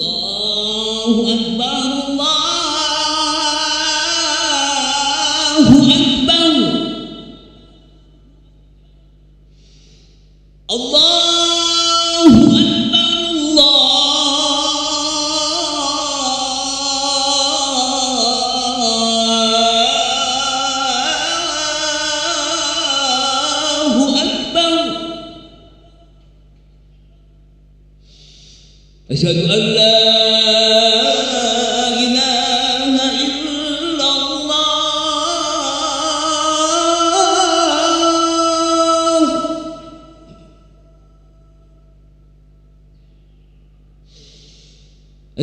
Allahu Akbar, Allahu Akbar, Allahu Akbar. Asyhadu an la ilaha illallah.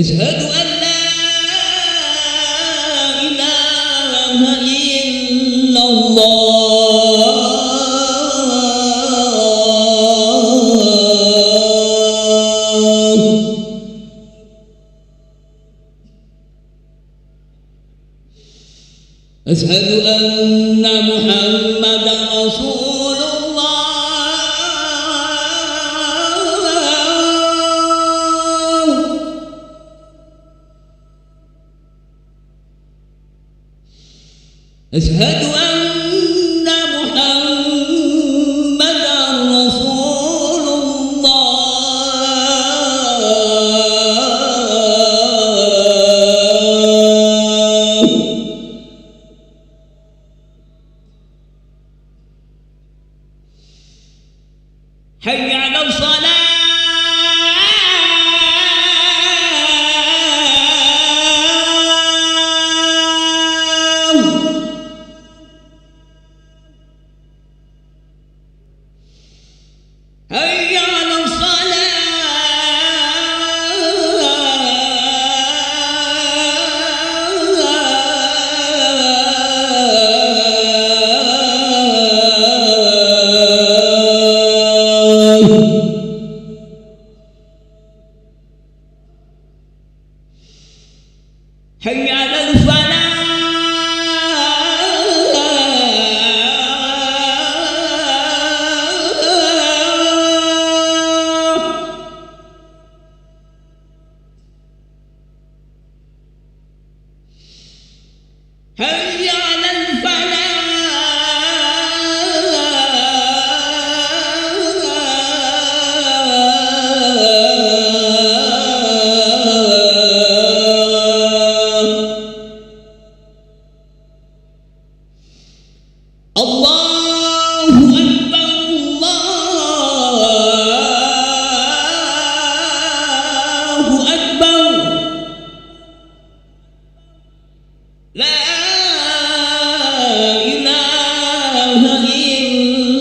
Asyhadu an la ilaha illallah. Asyhadu anna Muhammadan Rasulullah. Asyhadu anna Muhammadan Rasulullah. Hayya 'alas shalah. Hayya 'alas Hayya 'alal falah. Hayya 'alal falah. Allahu Akbar, Allahu Akbar. La ilaha illallah.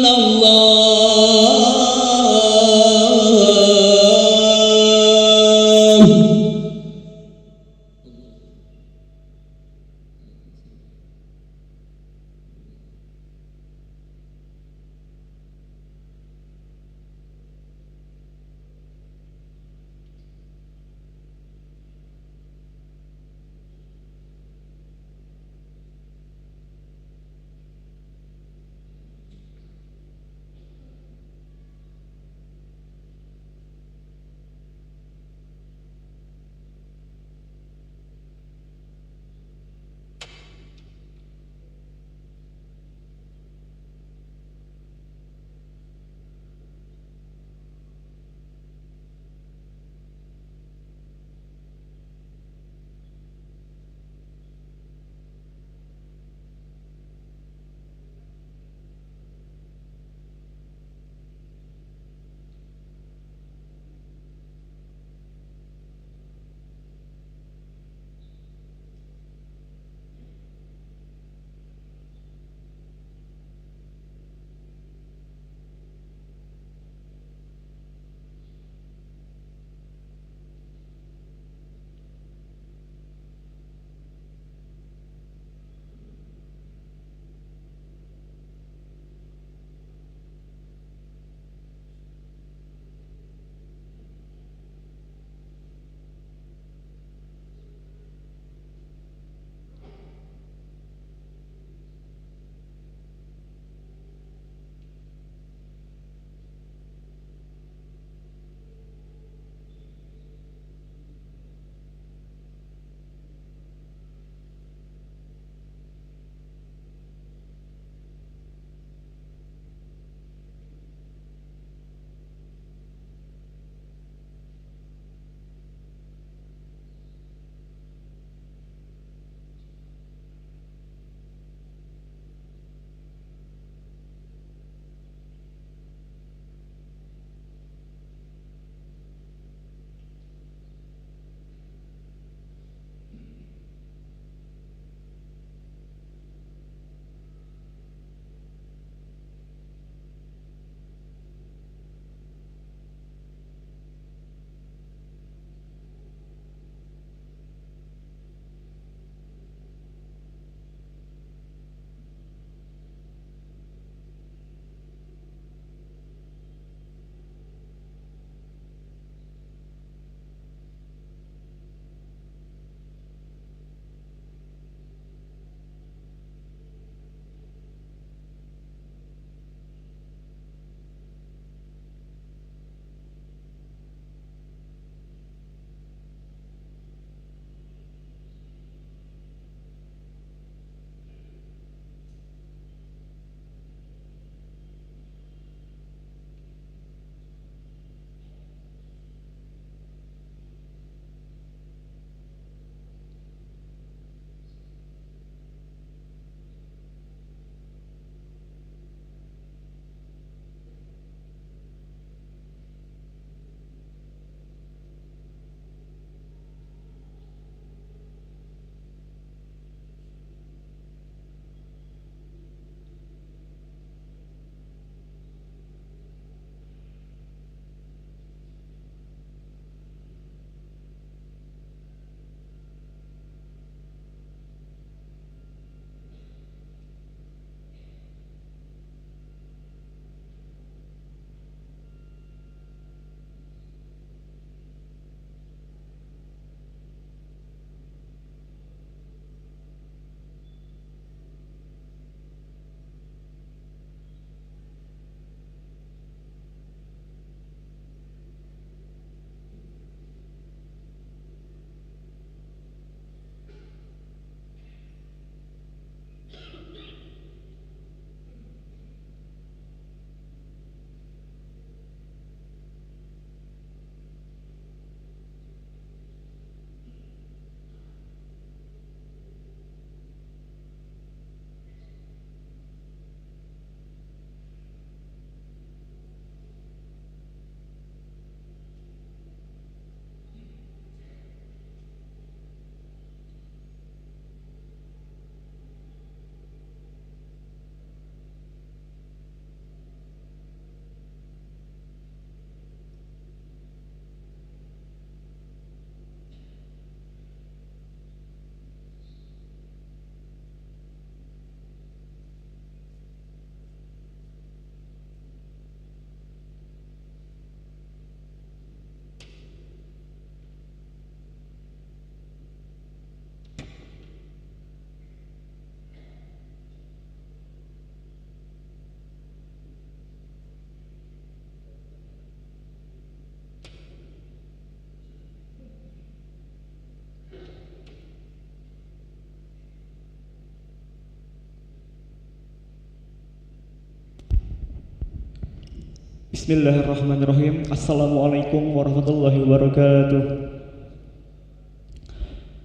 Bismillahirrahmanirrahim. Assalamualaikum warahmatullahi wabarakatuh.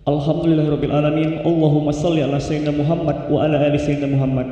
Alhamdulillahirabbil alamin. Allahumma shalli ala sayyidina Muhammad wa ala ali sayyidina Muhammad.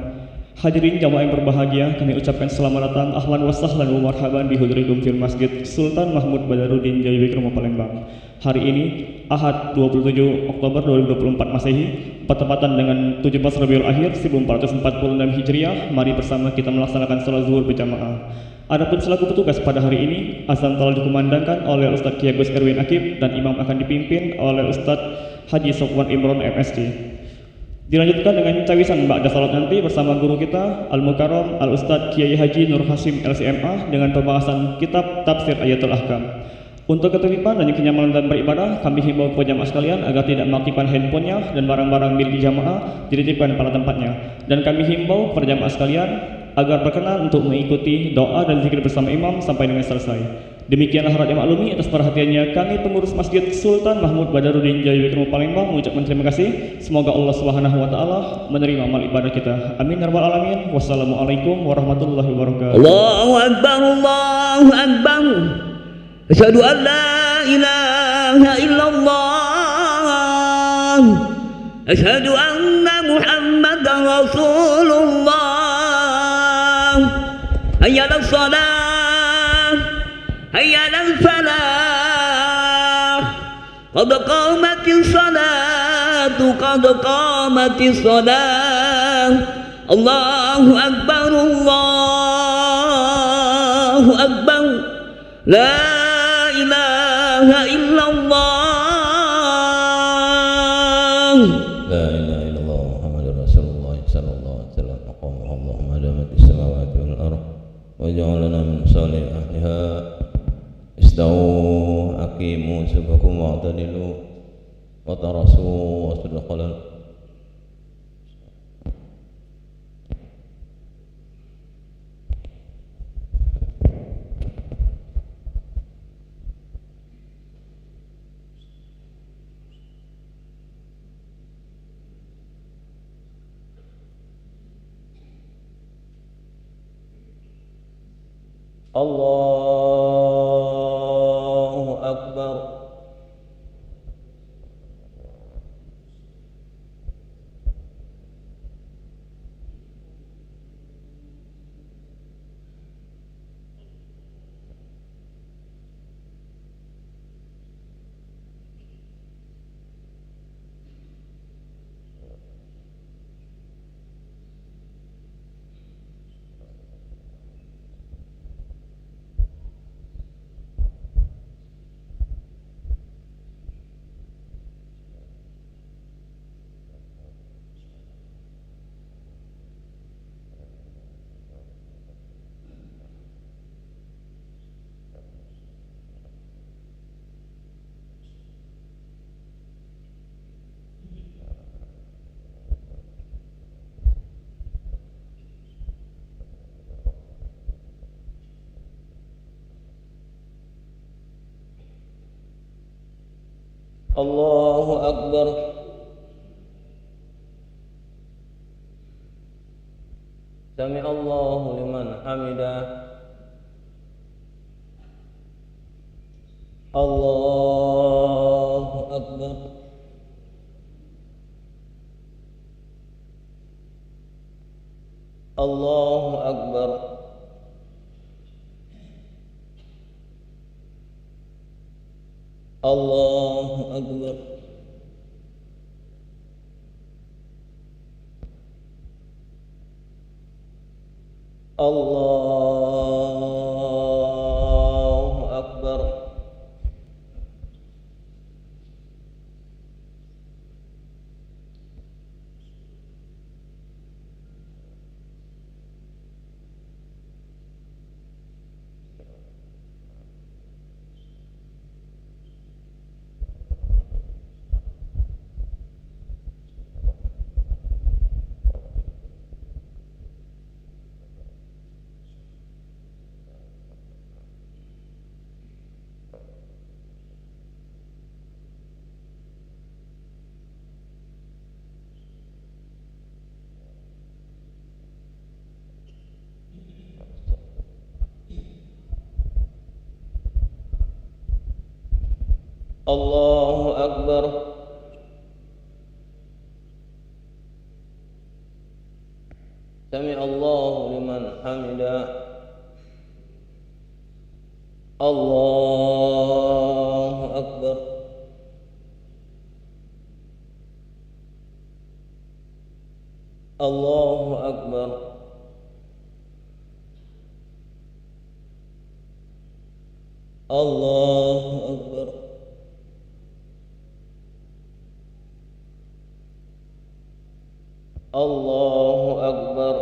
Hadirin jamaah yang berbahagia, kami ucapkan selamat datang, ahlan wa sahlan wa marhaban bi hudurikum fil Masjid Sultan Mahmud Badarudin Jayawijaya Palembang. Hari ini Ahad 27 Oktober 2024 Masehi, bertepatan dengan 17 Rabiul Akhir 1446 Hijriah. Mari bersama kita melaksanakan salat zuhur berjamaah. Adapun selaku petugas pada hari ini, azan telah dikumandangkan oleh Ustadz Kiai Gus Erwin Akib dan imam akan dipimpin oleh Ustadz Haji Sofwan Imron MSc. Dilanjutkan dengan cawisan ba'da salat nanti bersama guru kita Al-Mukarram Al-Ustadz Kiai Haji Nur Hasim LCMA dengan pembahasan kitab Tafsir Ayatul Ahkam. Untuk ketertiban dan kenyamanan dalam beribadah, kami himbau kepada jamaah sekalian agar tidak mengaktifkan handphonenya dan barang-barang milik jamaah dititipkan pada tempatnya. Dan kami himbau kepada jamaah sekalian agar berkenan untuk mengikuti doa dan zikir bersama imam sampai dengan selesai. Demikianlah harap dimaklumi atas perhatiannya kami pengurus Masjid Sultan Mahmud Badarudin Jayawijaya Palembang mengucapkan terima kasih. Semoga Allah Subhanahu wa taala menerima amal ibadah kita. Amin ya rabbal alamin. Wassalamualaikum warahmatullahi wabarakatuh. Allahu akbar, Allahu akbar. Asyhadu an la ilaha illallah. Asyhadu anna Muhammadar Rasulullah. Hayya 'alas shalah, hayya 'alal falah. Qad qamatis salatu, qad qamatis salah. Allahu akbar, Allahu akbar. La ilaha illallah. La ilaha illallah Muhammadur Rasulullah sallallahu alaihi wasallam. Allahumma damatis samawati wal ardh wa ja'alna min salih ahliha. Istau aqimu sufakum wa'tadilu wa tarasu wa sadaqal. Allahu akbar. Allahu akbar. Sami Allahu liman hamidah. Allahu akbar. Allahu akbar. Allahu akbar. Allahu akbar. Allahu Akbar. Sami Allahu liman hamidah. Allahu Akbar. Allahu Akbar. Allahu Akbar. Allahu Akbar.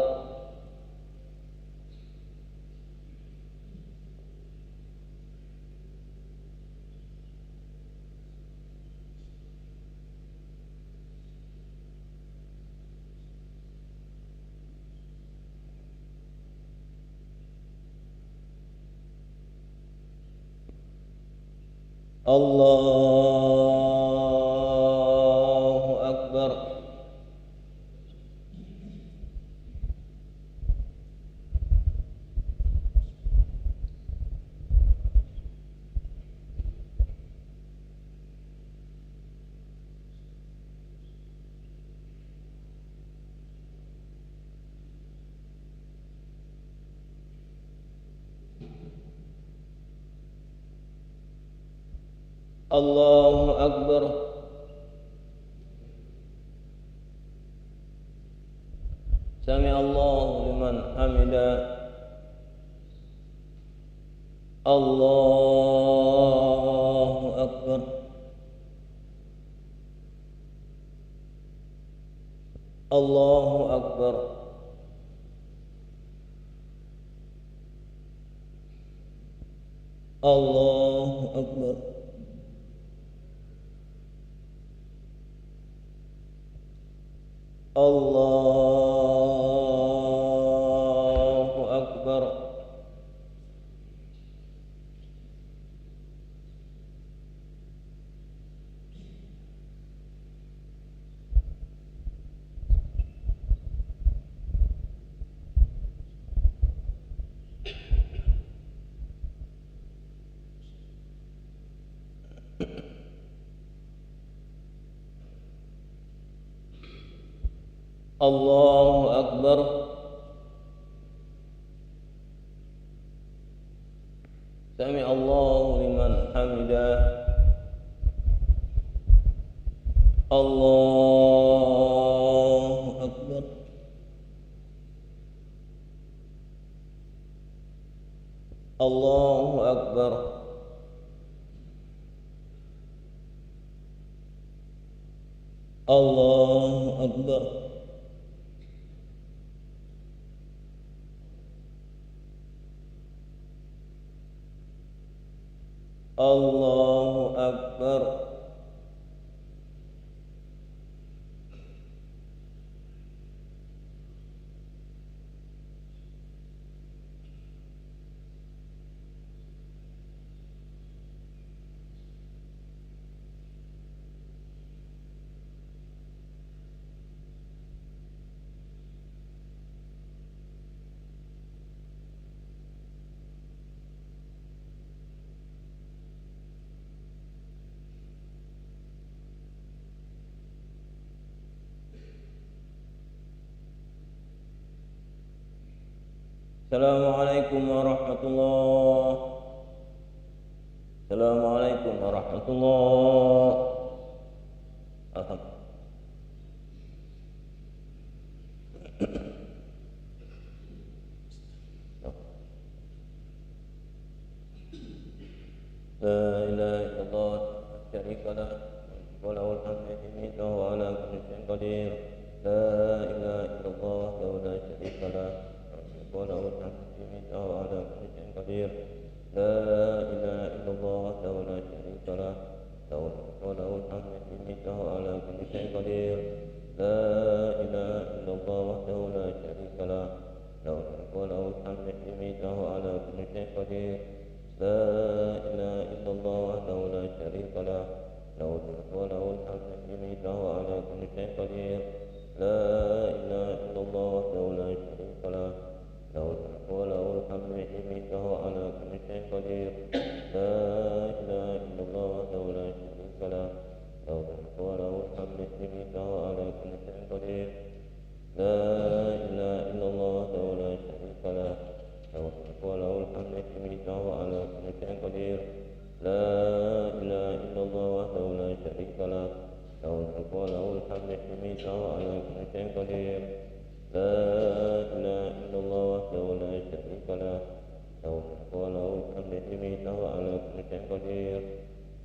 Allahu Akbar. Allahu Akbar. Sami Allahu liman hamidah. Allahu Akbar. Allahu Akbar. Allahu Akbar. Allahu Akbar. Allahu Akbar. Sami Allahu liman hamidah. Allahu Akbar. Allahu Akbar. Allahu Akbar. Allahu Akbar. Assalamualaikum warahmatullahi. Assalamualaikum warahmatullahi. Alhamdulillah. La ilaha illallah syarika lah wa lahul hamdu wa ala kulli syai'in qadir. La ilaha illallah la syarika lah وله الحمد وعلى كل شيء قدير. لا إله إلا الله لا شريك له وله الحمد وعلى كل شيء قدير. لا إله إلا الله وحده لا شريك له وله الحمد وعلى كل شيء قدير. لا إله إلا الله وحده لا شريك له وله الحمد وعلى كل شيء قدير. لا إله إلا الله وحده لا شريك له وله الحمد على كل شيء قدير. لا إله إلا الله وحده لا شريك قدير لا إله إلا الله وحده لا شريك له له الملك وله الحمد يميت وعلى كل شيء قدير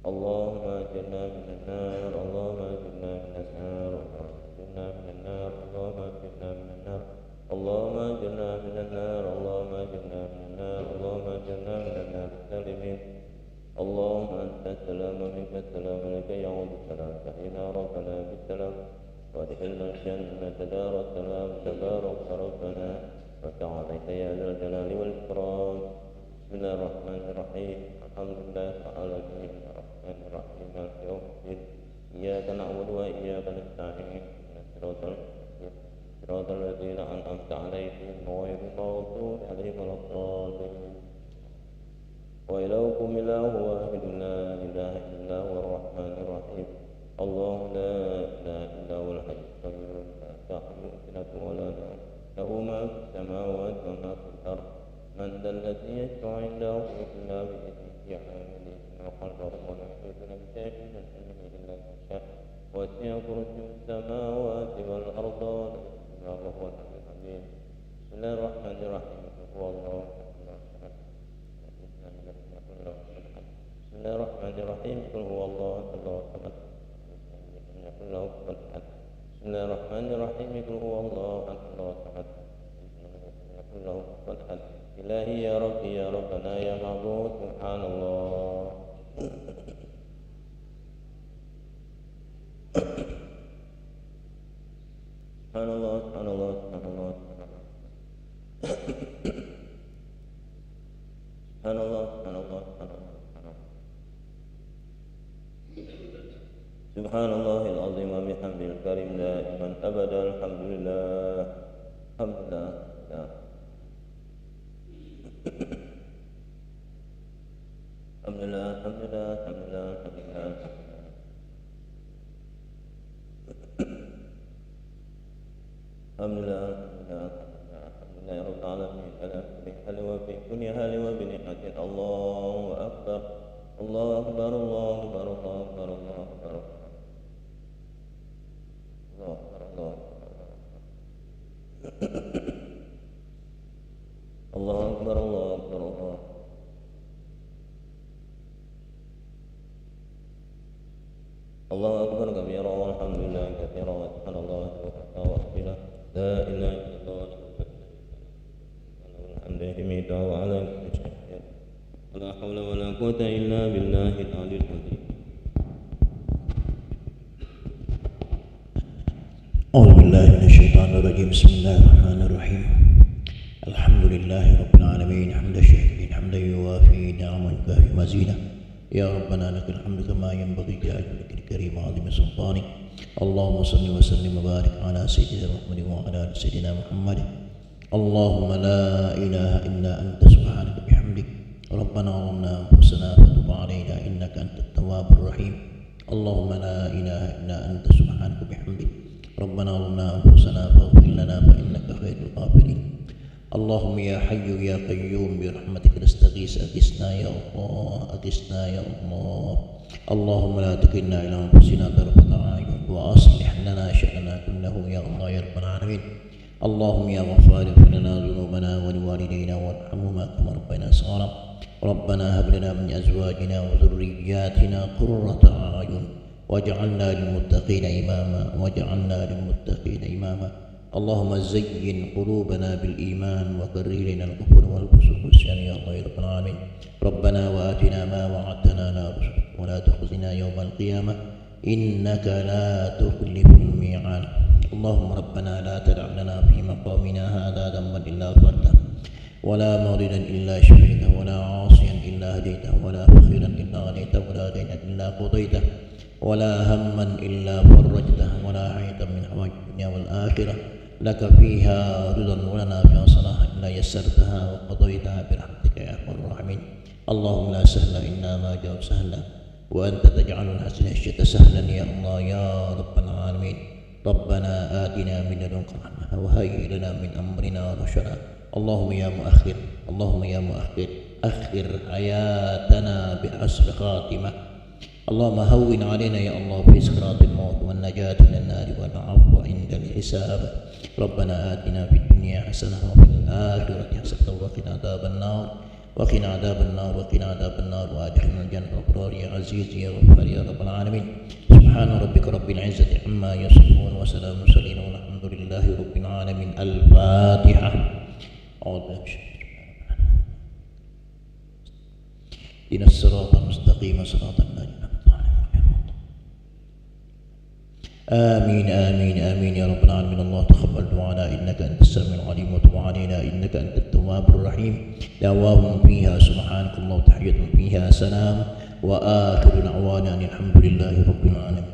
اللهم أجرنا من النار اللهم أجرنا من النار اللهم أجرنا من النار اللهم أجرنا من النار اللهم أجرنا من النار اللهم أجرنا من النار السالمين اللهم أنت السلام ومنك السلام لك يعود السلام فإنا ربنا بالسلام وادخلنا الجنة دار السلام تبارك ربنا وتعالى يا ذا الجلال والإكرام بسم الله الرحمن الرحيم الحمد لله تعالى الرحمن الرحيم مالك يوم الدين إياك نعبد وإياك نستعين صراط الذين أنعمت عليهم غير المغضوب عليهم ولا الضالين وإلهكم إله واحد لا إله إلا هو الرحمن الرحيم الله لا إله إلا هو الحي القيوم لا تأخذه سنة ولا نوم له ما في السماوات وما في الأرض من ذا الذي يشفع عنده إلا بإذنه يعلم ما خلقه ولا يحيطون بشيء من علمه إلا ما شاء وسع كرسيه السماوات والأرض ولا وهو العلي العظيم بسم الله الرحمن الرحيم هو الله بسم الله الرحمن الرحيم قل هو الله الله الصمد لم يكن له كفوا احد بسم الله الرحمن الرحيم قل هو الله الله الصمد لم يكن له كفوا احد إلهي يا ربي يا ربنا يا معبود سبحان الله سبحان الله سبحان الله سبحان الله سبحان الله سبحان الله سبحان الله العظيم وبحمده الكريم دائما أبدا الحمد لله الحمد لله الحمد لله الحمد لله الحمد لله الحمد لله الحمد لله الحمد لله رب العالمين على كل حال وفي كل حال وبنعمة الله أكبر الله أكبر الله أكبر الله أكبر الله أكبر الله أكبر الله الله أكبر الله أكبر الله الله أكبر كبيرا والحمد لله كثيرا وسبحان الله وحده وحده لا إله إلا الله وله الحمد يميت وعلى كل شيء قدير ولا حول ولا قوة إلا بالله العلي العظيم أعوذ بالله من الشيطان الرجيم بسم الله الرحمن الرحيم الحمد لله رب العالمين حمد الشاكرين حمدا يوافي نعما يكافئ مزيدا يا ربنا لك الحمد كما ينبغي لجلالك الكريم وعظيم سلطانك اللهم صل وسلم وبارك على سيدنا محمد وعلى آل سيدنا محمد اللهم لا إله إلا أنت سبحانك بحمدك ربنا ظلمنا أنفسنا فتب علينا إنك أنت التواب الرحيم اللهم لا إله إلا أنت سبحانك بحمدك ربنا ظلمنا أنفسنا فاغفر لنا فإنك خير الغافرين اللهم يا حي يا قيوم برحمتك نستغيث أغثنا يا الله أغثنا يا الله اللهم لا تكلنا إلى أنفسنا طرفة عين وأصلح لنا شأننا كله يا الله يا رب العالمين اللهم يا غفار اغفر لنا ذنوبنا ولوالدينا وارحمهما كما ربنا صغارا ربنا هب لنا من أزواجنا وذرياتنا قرة أعين واجعلنا للمتقين إماما واجعلنا للمتقين إماما اللهم زين قلوبنا بالإيمان وكره إلينا الكفر والفسوق والعصيان يا الله يا رب العالمين ربنا وآتنا ما وعدتنا على رسلك ولا تخزنا يوم القيامة إنك لا تخلف الميعاد اللهم ربنا لا تدع لنا في مقامنا هذا ذنبا إلا غفرته ولا مريضا إلا شفيته ولا عاصيا إلا هديته ولا فقيرا إلا غنيته ولا دينا إلا قضيته ولا هما إلا فرجته ولا حاجة من حوائج الدنيا والآخرة لك فيها رضا ولنا فيها صلاح إلا يسرتها وقضيتها برحمتك يا أرحم الراحمين اللهم لا سهل إلا ما جاء سهلا وأنت تجعل الحسن الشتى سهلا يا الله يا رب العالمين ربنا آتنا من لدنك رحمة وهيئ لنا من أمرنا رشدا اللهم يا مؤخر اللهم يا مؤخر أخر حياتنا بحسن خاتمة اللهم هون علينا يا الله في سكرات الموت والنجاة من النار والعفو عند الحساب. ربنا آتنا في الدنيا حسنة وفي الآخرة حسنة وقنا عذاب النار وقنا عذاب النار وقنا عذاب النار وأدخلنا الجنة الأبرار يا عزيز يا غفار يا رب العالمين. سبحان ربك رب العزة عما يصفون وسلام المرسلين والحمد لله رب العالمين. الفاتحة. أعوذ بالله من الشيطان الرجيم. اهدنا الصراط المستقيم صراط الذين أنعمت عليهم. آمين آمين آمين يا رب العالمين. الله تقبل دعانا إنك أنت السميع العليم وتب علينا إنك أنت التواب الرحيم. دعواهم فيها سبحانك الله وتحيتهم فيها سلام وآخر دعوانا أن الحمد لله رب العالمين.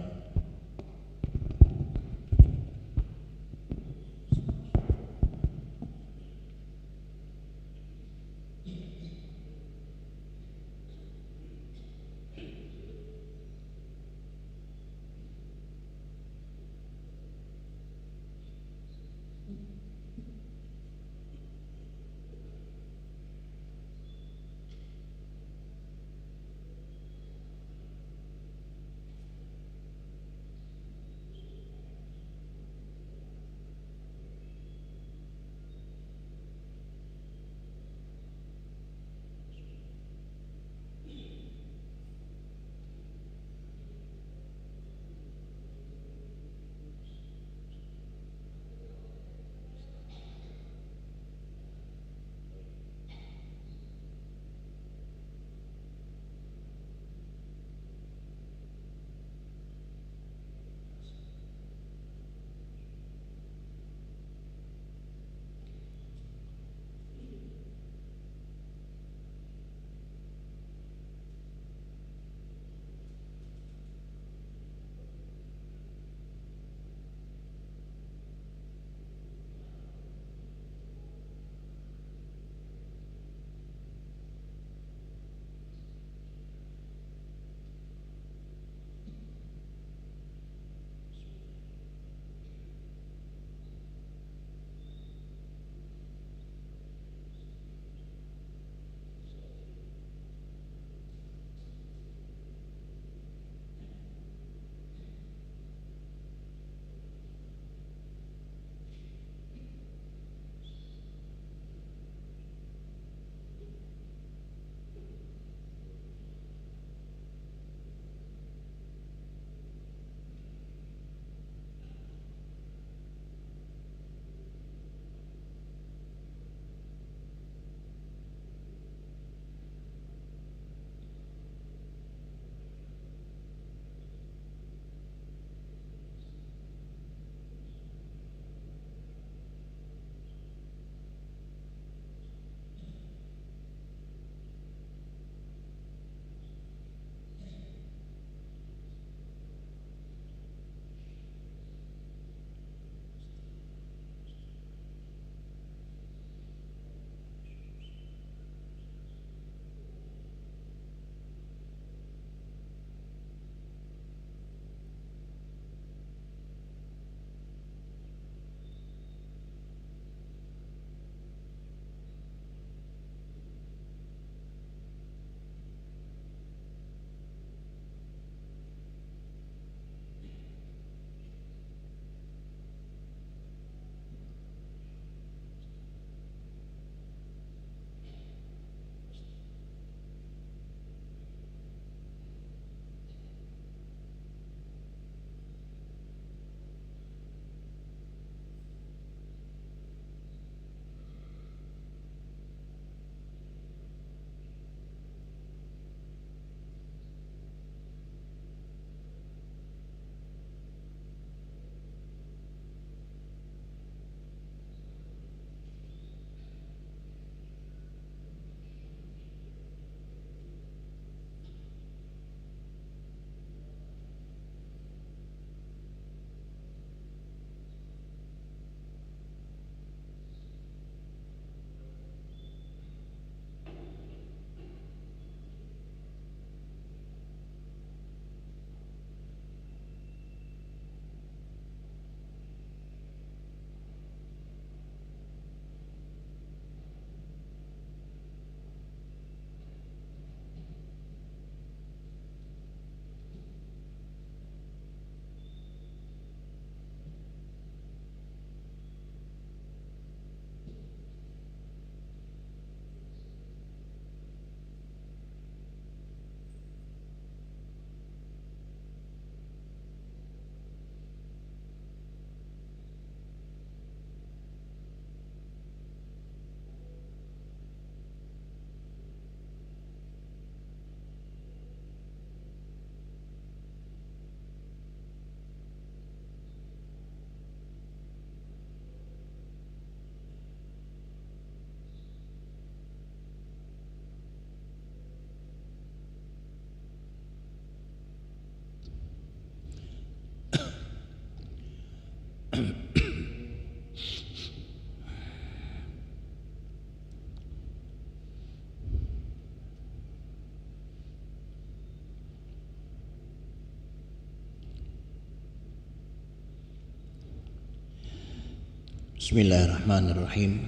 Bismillahirrahmanirrahim.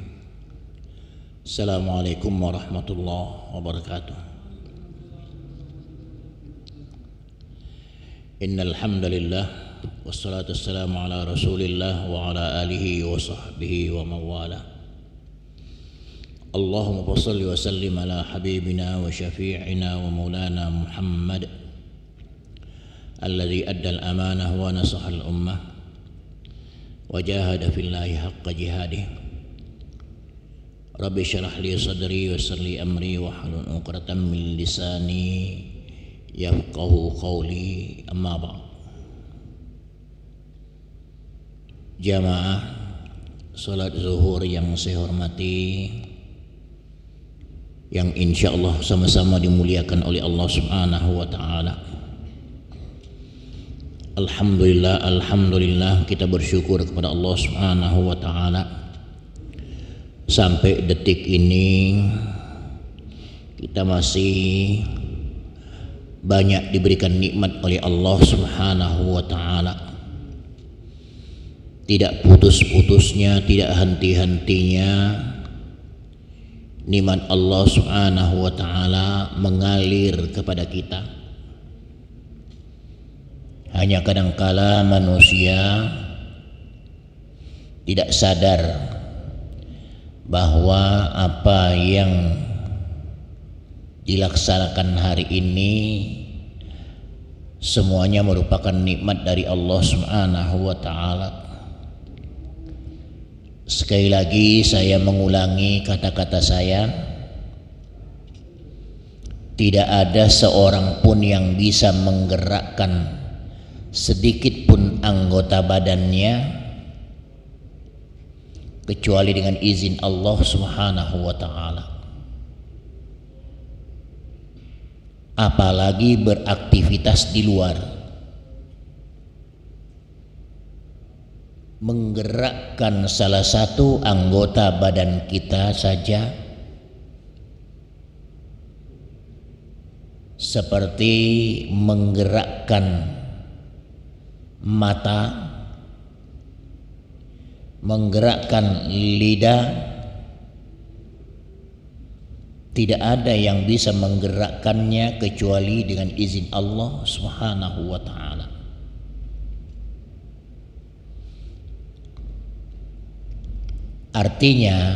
Assalamualaikum warahmatullahi wabarakatuh. Innal hamdalillah wassalatu wassalamu ala Rasulillah wa ala alihi wa sahbihi wa mawala. Allahumma shalli wa sallim ala habibina wa syafi'ina wa maulana Muhammad alladhi adda al-amanah wa nasaha al-ummah wajahada fillahi haqqa jihadih. Rabbi syrah li sadri wa yassir li amri wa hlul 'uqdatam min lisani yafqahu qawli. Amma ba'd. Jamaah salat zuhur yang saya hormati, yang insyaallah sama-sama dimuliakan oleh Allah Subhanahu wa taala. Alhamdulillah kita bersyukur kepada Allah Subhanahu wa taala sampai detik ini kita masih banyak diberikan nikmat oleh Allah Subhanahu wa taala. Tidak putus-putusnya, tidak henti-hentinya nikmat Allah Subhanahu wa taala mengalir kepada kita. Hanya kadangkala manusia tidak sadar bahwa apa yang dilaksanakan hari ini semuanya merupakan nikmat dari Allah Subhanahu wa taala. Sekali lagi saya mengulangi kata-kata saya, tidak ada seorang pun yang bisa menggerakkan sedikit pun anggota badannya kecuali dengan izin Allah Subhanahu wa taala. Apalagi beraktivitas di luar, menggerakkan salah satu anggota badan kita saja seperti menggerakkan mata, menggerakkan lidah. Tidak ada yang bisa menggerakkannya kecuali dengan izin Allah Subhanahu wa taala. Artinya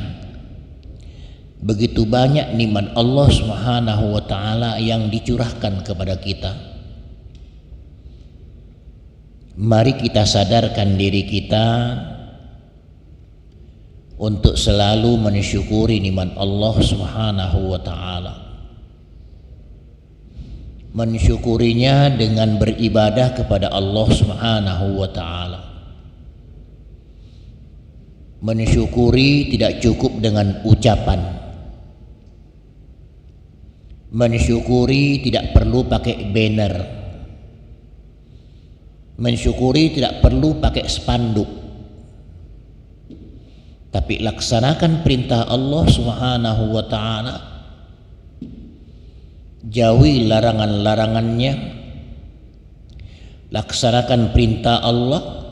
begitu banyak nikmat Allah Subhanahu wa taala yang dicurahkan kepada kita. Mari kita sadarkan diri kita untuk selalu mensyukuri nikmat Allah Subhanahu wa taala. Mensyukurinya dengan beribadah kepada Allah Subhanahu wa taala. Mensyukuri tidak cukup dengan ucapan. Mensyukuri tidak perlu pakai banner. Mensyukuri tidak perlu pakai spanduk. Tapi laksanakan perintah Allah Subhanahu wa taala. Jauhi larangan-larangannya. Laksanakan perintah Allah.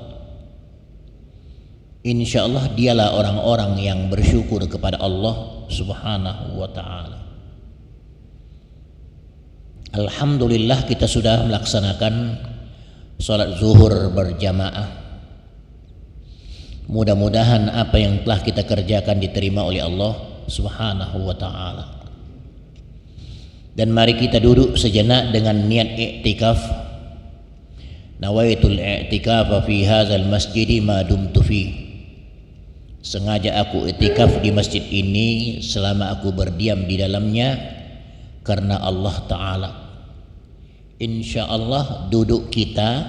Insyaallah dialah orang-orang yang bersyukur kepada Allah Subhanahu wa taala. Alhamdulillah kita sudah melaksanakan salat zuhur berjamaah. Mudah-mudahan apa yang telah kita kerjakan diterima oleh Allah Subhanahu wa taala. Dan mari kita duduk sejenak dengan niat i'tikaf. Nawaitul i'tikafa fi hadzal masjid ma dumtu fi. Sengaja aku i'tikaf di masjid ini selama aku berdiam di dalamnya karena Allah taala. Insyaallah duduk kita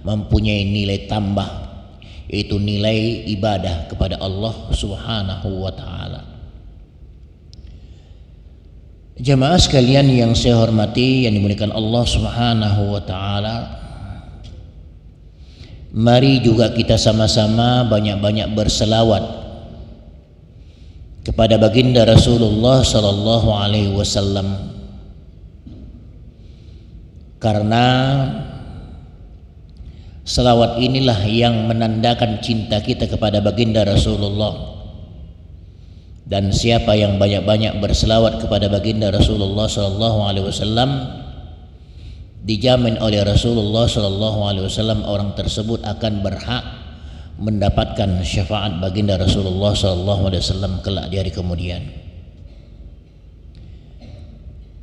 mempunyai nilai tambah, yaitu nilai ibadah kepada Allah Subhanahu wa taala. Jamaah sekalian yang saya hormati, yang dimuliakan Allah Subhanahu wa taala, mari juga kita sama-sama banyak-banyak berselawat kepada baginda Rasulullah sallallahu alaihi wasallam. Karena Selawat inilah yang menandakan cinta kita kepada baginda Rasulullah. Dan siapa yang banyak-banyak berselawat kepada baginda Rasulullah sallallahu alaihi wasallam, dijamin oleh Rasulullah sallallahu alaihi wasallam orang tersebut akan berhak mendapatkan syafaat baginda Rasulullah sallallahu alaihi wasallam kelak di hari kemudian.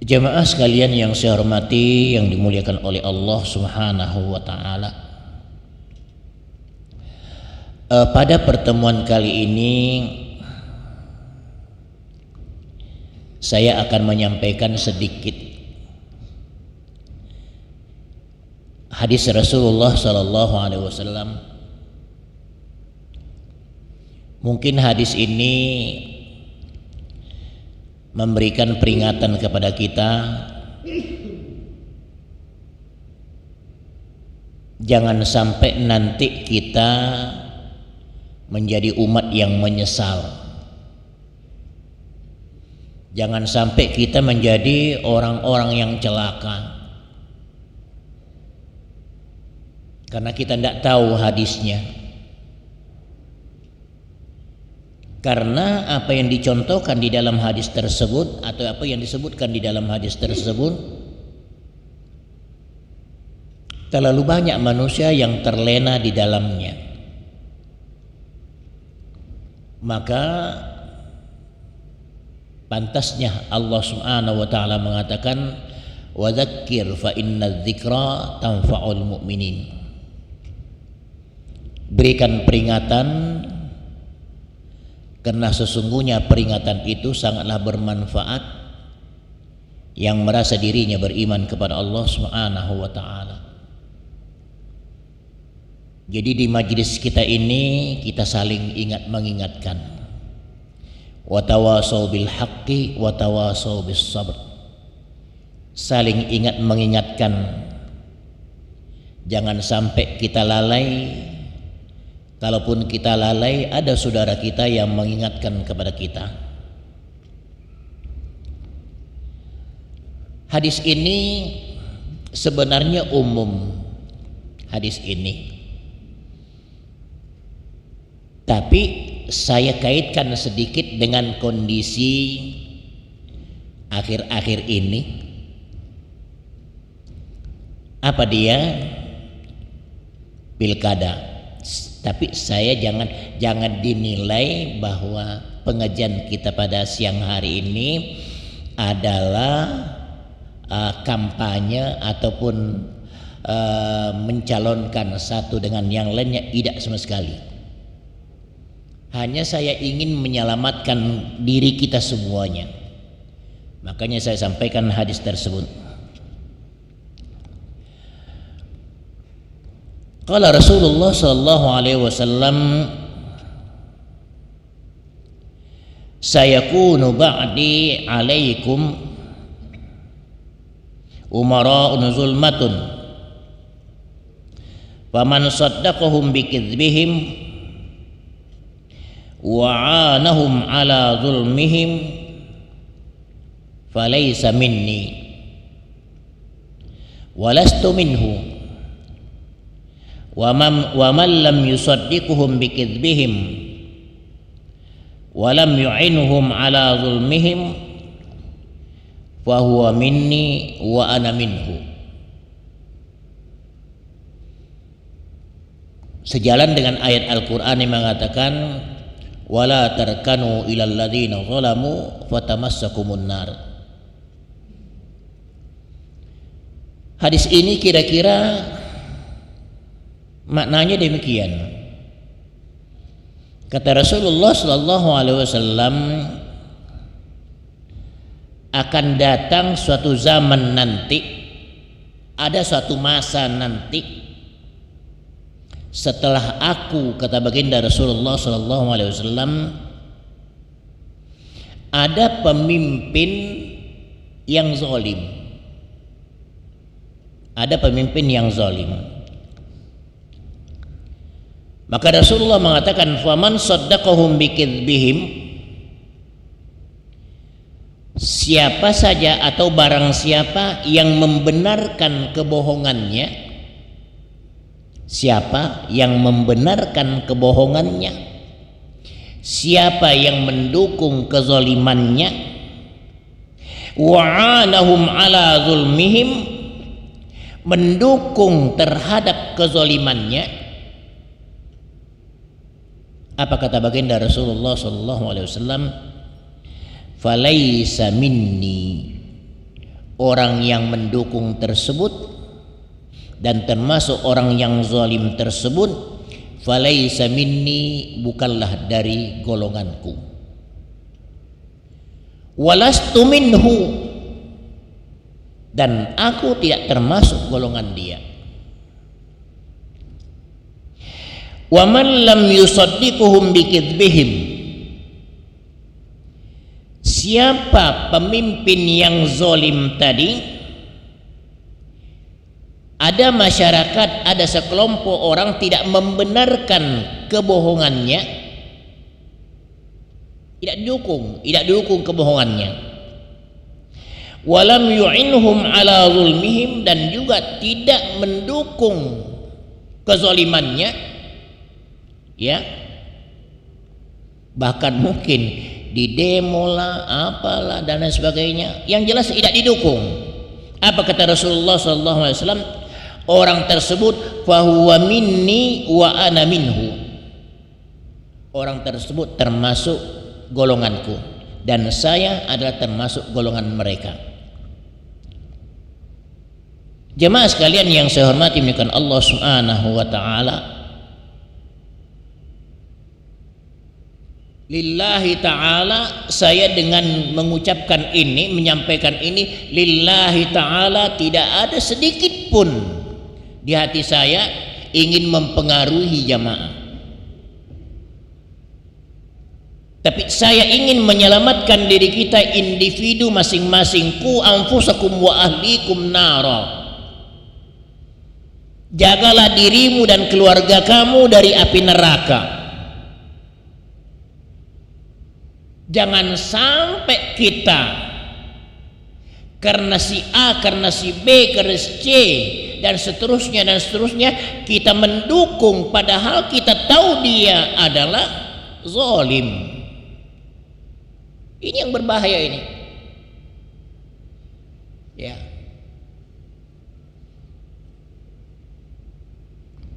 Jemaah sekalian yang saya hormati, yang dimuliakan oleh Allah Subhanahu wa taala. Pada pertemuan kali ini saya akan menyampaikan sedikit hadis Rasulullah sallallahu alaihi wasallam. Mungkin hadis ini memberikan peringatan kepada kita, jangan sampai nanti kita menjadi umat yang menyesal. Jangan sampai kita menjadi orang-orang yang celaka karena kita tidak tahu hadisnya. Karena apa yang dicontohkan di dalam hadis tersebut atau apa yang disebutkan di dalam hadis tersebut, terlalu banyak manusia yang terlena di dalamnya. Maka pantasnya Allah Subhanahu wa taala mengatakan, wa dzakkir fa inna dzikra tanfa'ul mu'minin. Berikan peringatan karena sesungguhnya peringatan itu sangatlah bermanfaat yang merasa dirinya beriman kepada Allah Subhanahu wa taala. Jadi di majlis kita ini kita saling ingat mengingatkan. Wa tawasau bil haqqi wa tawasau bis sabr. Saling ingat mengingatkan. Jangan sampai kita lalai. Kalaupun kita lalai, ada saudara kita yang mengingatkan kepada kita. Hadis ini sebenarnya umum. Hadis ini. Tapi saya kaitkan sedikit dengan kondisi akhir-akhir ini. Apa dia? Pilkada. Tapi saya jangan dinilai bahwa pengajian kita pada siang hari ini adalah kampanye ataupun mencalonkan satu dengan yang lainnya, tidak sama sekali. Hanya saya ingin menyelamatkan diri kita semuanya. Makanya saya sampaikan hadis tersebut. Qala Rasulullah sallallahu alaihi wasallam, sayakunu ba'di alaikum umara'un zulmatun faman saddaqahum bikadzbihim wa'anahum ala zulmihim falaysa minni walastu minhu wa man lam yusaddiquhum bikadzbihim wa lam yu'inhum ala zulmihim fa huwa minni wa ana minhu. Sejalan dengan ayat Al-Qur'an yang mengatakan wala tarkanu ilal ladzina zalamu fatamassakumun nar. Hadis ini kira-kira maknanya demikian. Kata Rasulullah sallallahu alaihi wasallam, akan datang suatu zaman nanti, ada suatu masa nanti setelah aku, kata baginda Rasulullah sallallahu alaihi wasallam, ada pemimpin yang zalim. Ada pemimpin yang zalim. Maka Rasulullah mengatakan, faman saddaqahum bikadzbihim, siapa saja atau barang siapa yang membenarkan kebohongannya, Siapa yang membenarkan kebohongannya, siapa yang mendukung kezalimannya, wa'anahum ala zulmihim, mendukung terhadap kezalimannya. Apa kata baginda Rasulullah sallallahu alaihi wasallam? Falaisa minni, orang yang mendukung tersebut dan termasuk orang yang zalim tersebut, falaisa minni, bukanlah dari golonganku. Walastu minhu, dan aku tidak termasuk golongan dia. Wa man lam yusaddiquhum bikidbihim, siapa pemimpin yang zalim tadi, ada masyarakat, ada sekelompok orang tidak membenarkan kebohongannya, tidak didukung kebohongannya. Walam yu'inhum ala zulmihim, dan juga tidak mendukung kezalimannya, ya, bahkan mungkin di demo lah, apalah dan lain sebagainya, yang jelas tidak didukung. Apa kata Rasulullah sallallahu alaihi wasallam? Orang tersebut fahuwa minni wa ana minhu, orang tersebut termasuk golonganku dan saya adalah termasuk golongan mereka. Jemaah sekalian yang saya hormati muliakan Allah Subhanahu wa taala, lillahi ta'ala, saya dengan mengucapkan ini, menyampaikan ini lillahi ta'ala, tidak ada sedikit pun di hati saya ingin mempengaruhi jamaah, tapi saya ingin menyelamatkan diri kita individu masing-masing. Ku anfusakum wa ahlikum nara, jagalah dirimu dan keluarga kamu dari api neraka. Jangan sampai kita karena si A, karena si B, karena si C dan seterusnya kita mendukung padahal kita tahu dia adalah zalim. Ini yang berbahaya ini, ya.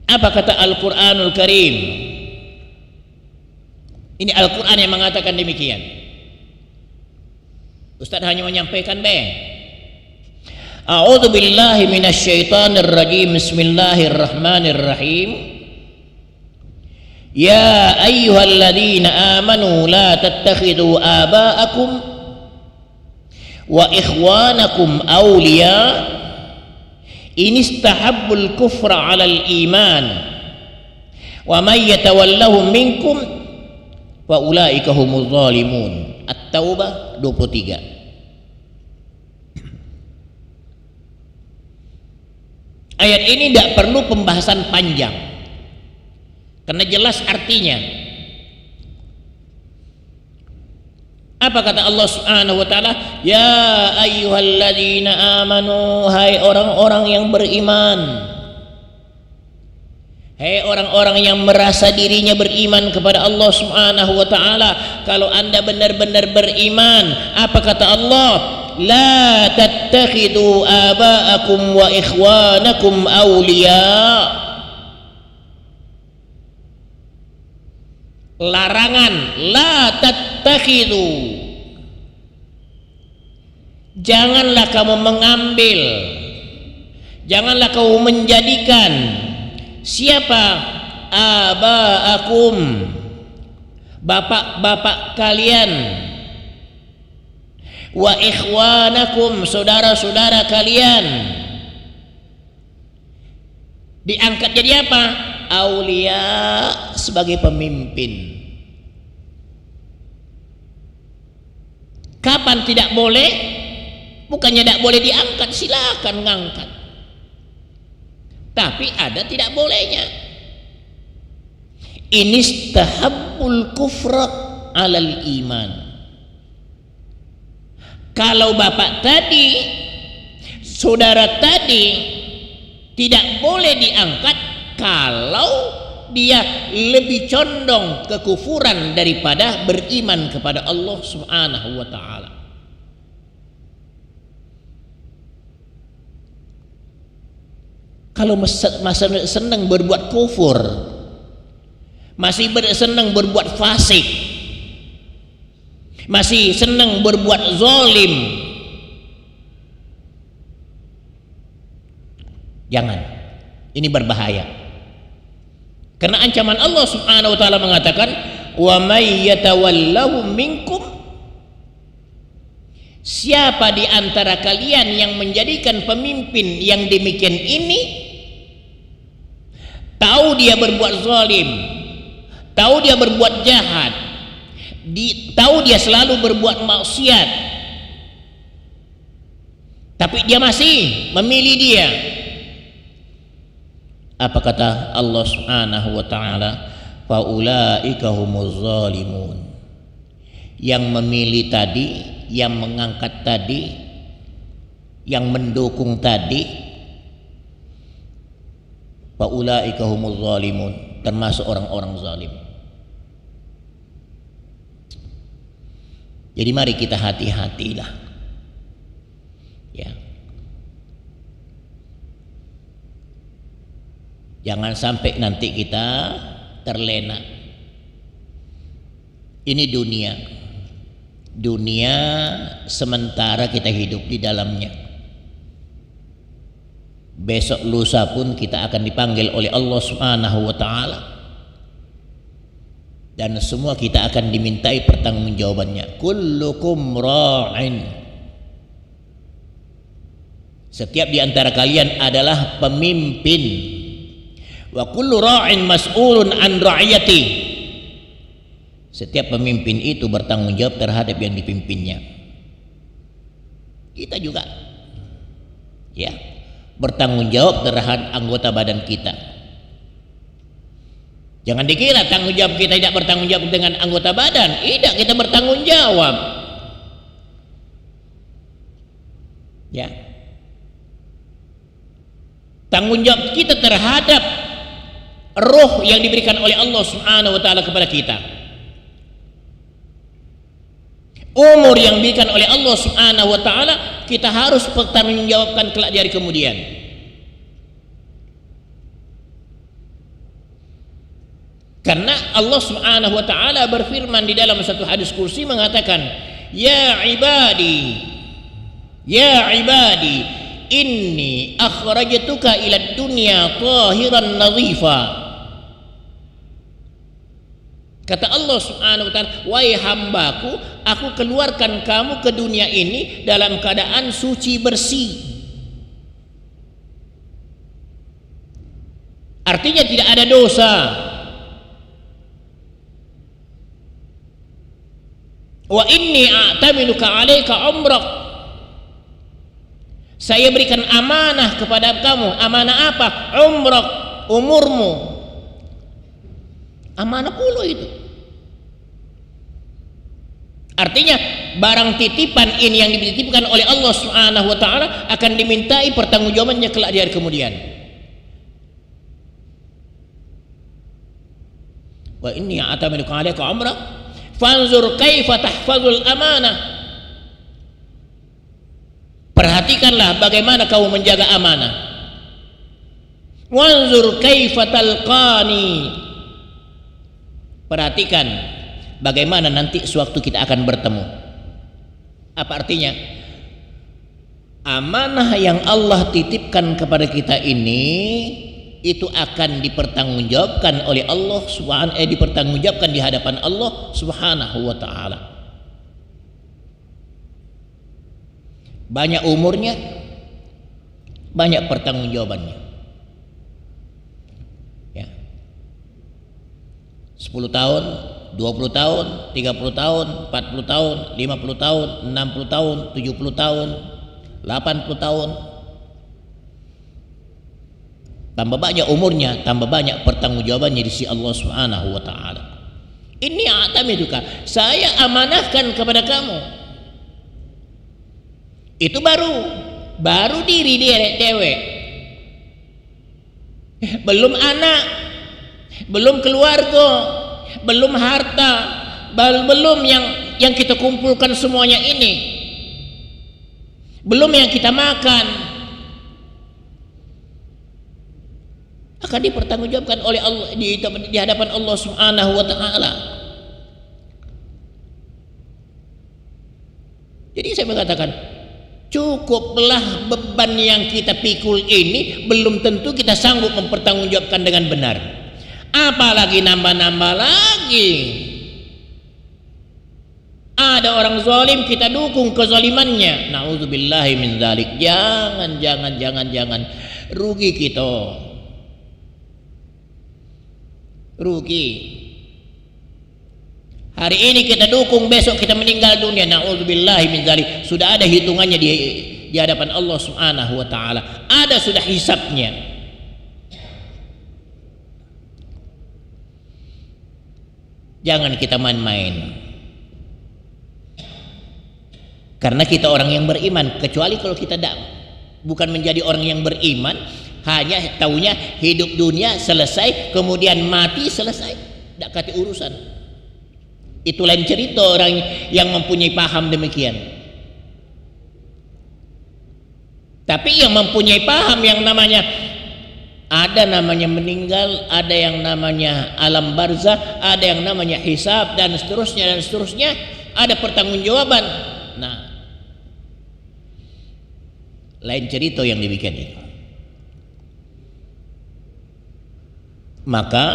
Apa kata Al-Qur'anul Karim? Ini Al-Quran yang mengatakan demikian. Ustaz hanya menyampaikan A'udzu billahi minasyaitonir rajim. Bismillahirrahmanirrahim. Ya ayyuhalladzina amanu la tattakhidhu aba'akum wa ikhwanakum awliya in istahabbul kufra 'alal iman wa may yatawallahum minkum wa ulaika humuz zalimun. At-Taubah 23. Ayat ini tidak perlu pembahasan panjang karena jelas artinya. Apa kata Allah Subhanahu wa taala? Ya ayyuhalladzina amanu, hai orang-orang yang beriman. Hei orang-orang yang merasa dirinya beriman kepada Allah Subhanahu wa taala, kalau Anda benar-benar beriman, apa kata Allah? La tattakhidhu aba'akum wa ikhwanakum awliya. Larangan, la tattakhidhu. Janganlah kamu mengambil, janganlah kamu menjadikan siapa? Aba'akum, bapak-bapak kalian, wa ikhwanakum, saudara-saudara kalian, diangkat jadi apa? Aulia, sebagai pemimpin. Kapan tidak boleh? Bukannya tidak boleh diangkat, silakan ngangkat, tapi ada tidak bolehnya. Inistahabbul kufra 'alal iman. Kalau bapak tadi, saudara tadi tidak boleh diangkat kalau dia lebih condong kekufuran daripada beriman kepada Allah Subhanahu wa taala. Kalau masih senang berbuat kufur, masih senang berbuat fasik, masih senang berbuat zalim, jangan. Ini berbahaya. Karena ancaman Allah Subhanahu wa taala mengatakan, "Wa may yatawallahu minkum", siapa di antara kalian yang menjadikan pemimpin yang demikian ini, tahu dia berbuat zalim, tahu dia berbuat jahat, tahu dia selalu berbuat maksiat, tapi dia masih memilih dia. Apa kata Allah Subhanahu wa taala? Faulaika humuz zalimun. Yang memilih tadi, yang mengangkat tadi, yang mendukung tadi, faulaika humuz zalimun, termasuk orang-orang zalim. Jadi mari kita hati-hatilah. Ya. Jangan sampai nanti kita terlena. Ini dunia sementara kita hidup di dalamnya. Besok lusa pun kita akan dipanggil oleh Allah Subhanahu wa taala, dan semua kita akan dimintai pertanggungjawabannya. Kullukum ra'in. Setiap di antara kalian adalah pemimpin. Wa kullu ra'in mas'ulun an ra'iyati. Setiap pemimpin itu bertanggung jawab terhadap yang dipimpinnya. Kita juga, ya, bertanggung jawab terhadap anggota badan kita. Jangan dikira tanggung jawab kita tidak bertanggung jawab dengan anggota badan. Tidak, kita bertanggung jawab. Ya. Tanggung jawab kita terhadap roh yang diberikan oleh Allah Subhanahu wa taala kepada kita. Umur yang diberikan oleh Allah Subhanahu wa taala kita harus pertanggungjawabkan kelak di hari kemudian. Karena Allah Subhanahu wa taala berfirman di dalam satu hadis kursi mengatakan, "Ya ibadi, ya ibadi, inni akhrajtuka ila dunya tahiran nadhifa." Kata Allah Subhanahu wa taala, "Wahai hambaku, aku keluarkan kamu ke dunia ini dalam keadaan suci bersih." Artinya tidak ada dosa. Wa inni a'taminuka 'alaika umrak. Saya berikan amanah kepada kamu. Amanah apa? Umrak, umurmu. Amanah puluh itu. Artinya barang titipan ini yang dititipkan oleh Allah Subhanahu wa taala akan dimintai pertanggungjawabannya kelak di hari kemudian. Wa inni a'taminuka 'alaika umrak fanzur kaifa tahfazul amanah. Perhatikanlah bagaimana kamu menjaga amanah. Wanzur kaifa talqani. Perhatikan bagaimana nanti sewaktu kita akan bertemu. Apa artinya? Amanah yang Allah titipkan kepada kita ini itu akan dipertanggungjawabkan oleh Allah dipertanggungjawabkan di hadapan Allah Subhanahu wa taala. Banyak umurnya, banyak pertanggungjawabannya. Ya. 10 tahun, 20 tahun, 30 tahun, 40 tahun, 50 tahun, 60 tahun, 70 tahun, 80 tahun. Tambah banyak umurnya, tambah banyak pertanggungjawabannya di sisi Allah Subhanahu wa taala. Ini a'tamiduka, saya amanahkan kepada kamu. Itu baru diri dewek. belum anak, belum keluarga, belum harta, belum yang kita kumpulkan semuanya ini, belum yang kita makan, akan dipertanggungjawabkan oleh Allah di hadapan Allah Subhanahu wa taala. Jadi saya mengatakan, cukuplah beban yang kita pikul ini, belum tentu kita sanggup mempertanggungjawabkan dengan benar. Apalagi nambah-nambah lagi. Ada orang zalim, kita dukung kezalimannya. Nauzubillahi min dzalik. Jangan. Rugi kita. Rugi. Hari ini kita dukung, besok kita meninggal dunia. Nauzubillahi min dzalik. Sudah ada hitungannya di hadapan Allah Subhanahu wa taala. Ada sudah hisabnya. Jangan kita main-main. Karena kita orang yang beriman, kecuali kalau kita bukan menjadi orang yang beriman, hanya taunya hidup dunia selesai, kemudian mati selesai, tidak kati urusan. Itu lain cerita orang yang mempunyai paham demikian. Tapi yang mempunyai paham yang namanya ada namanya meninggal, ada yang namanya alam barzah, ada yang namanya hisab dan seterusnya, ada pertanggungjawaban. Nah, lain cerita yang demikian itu. Maka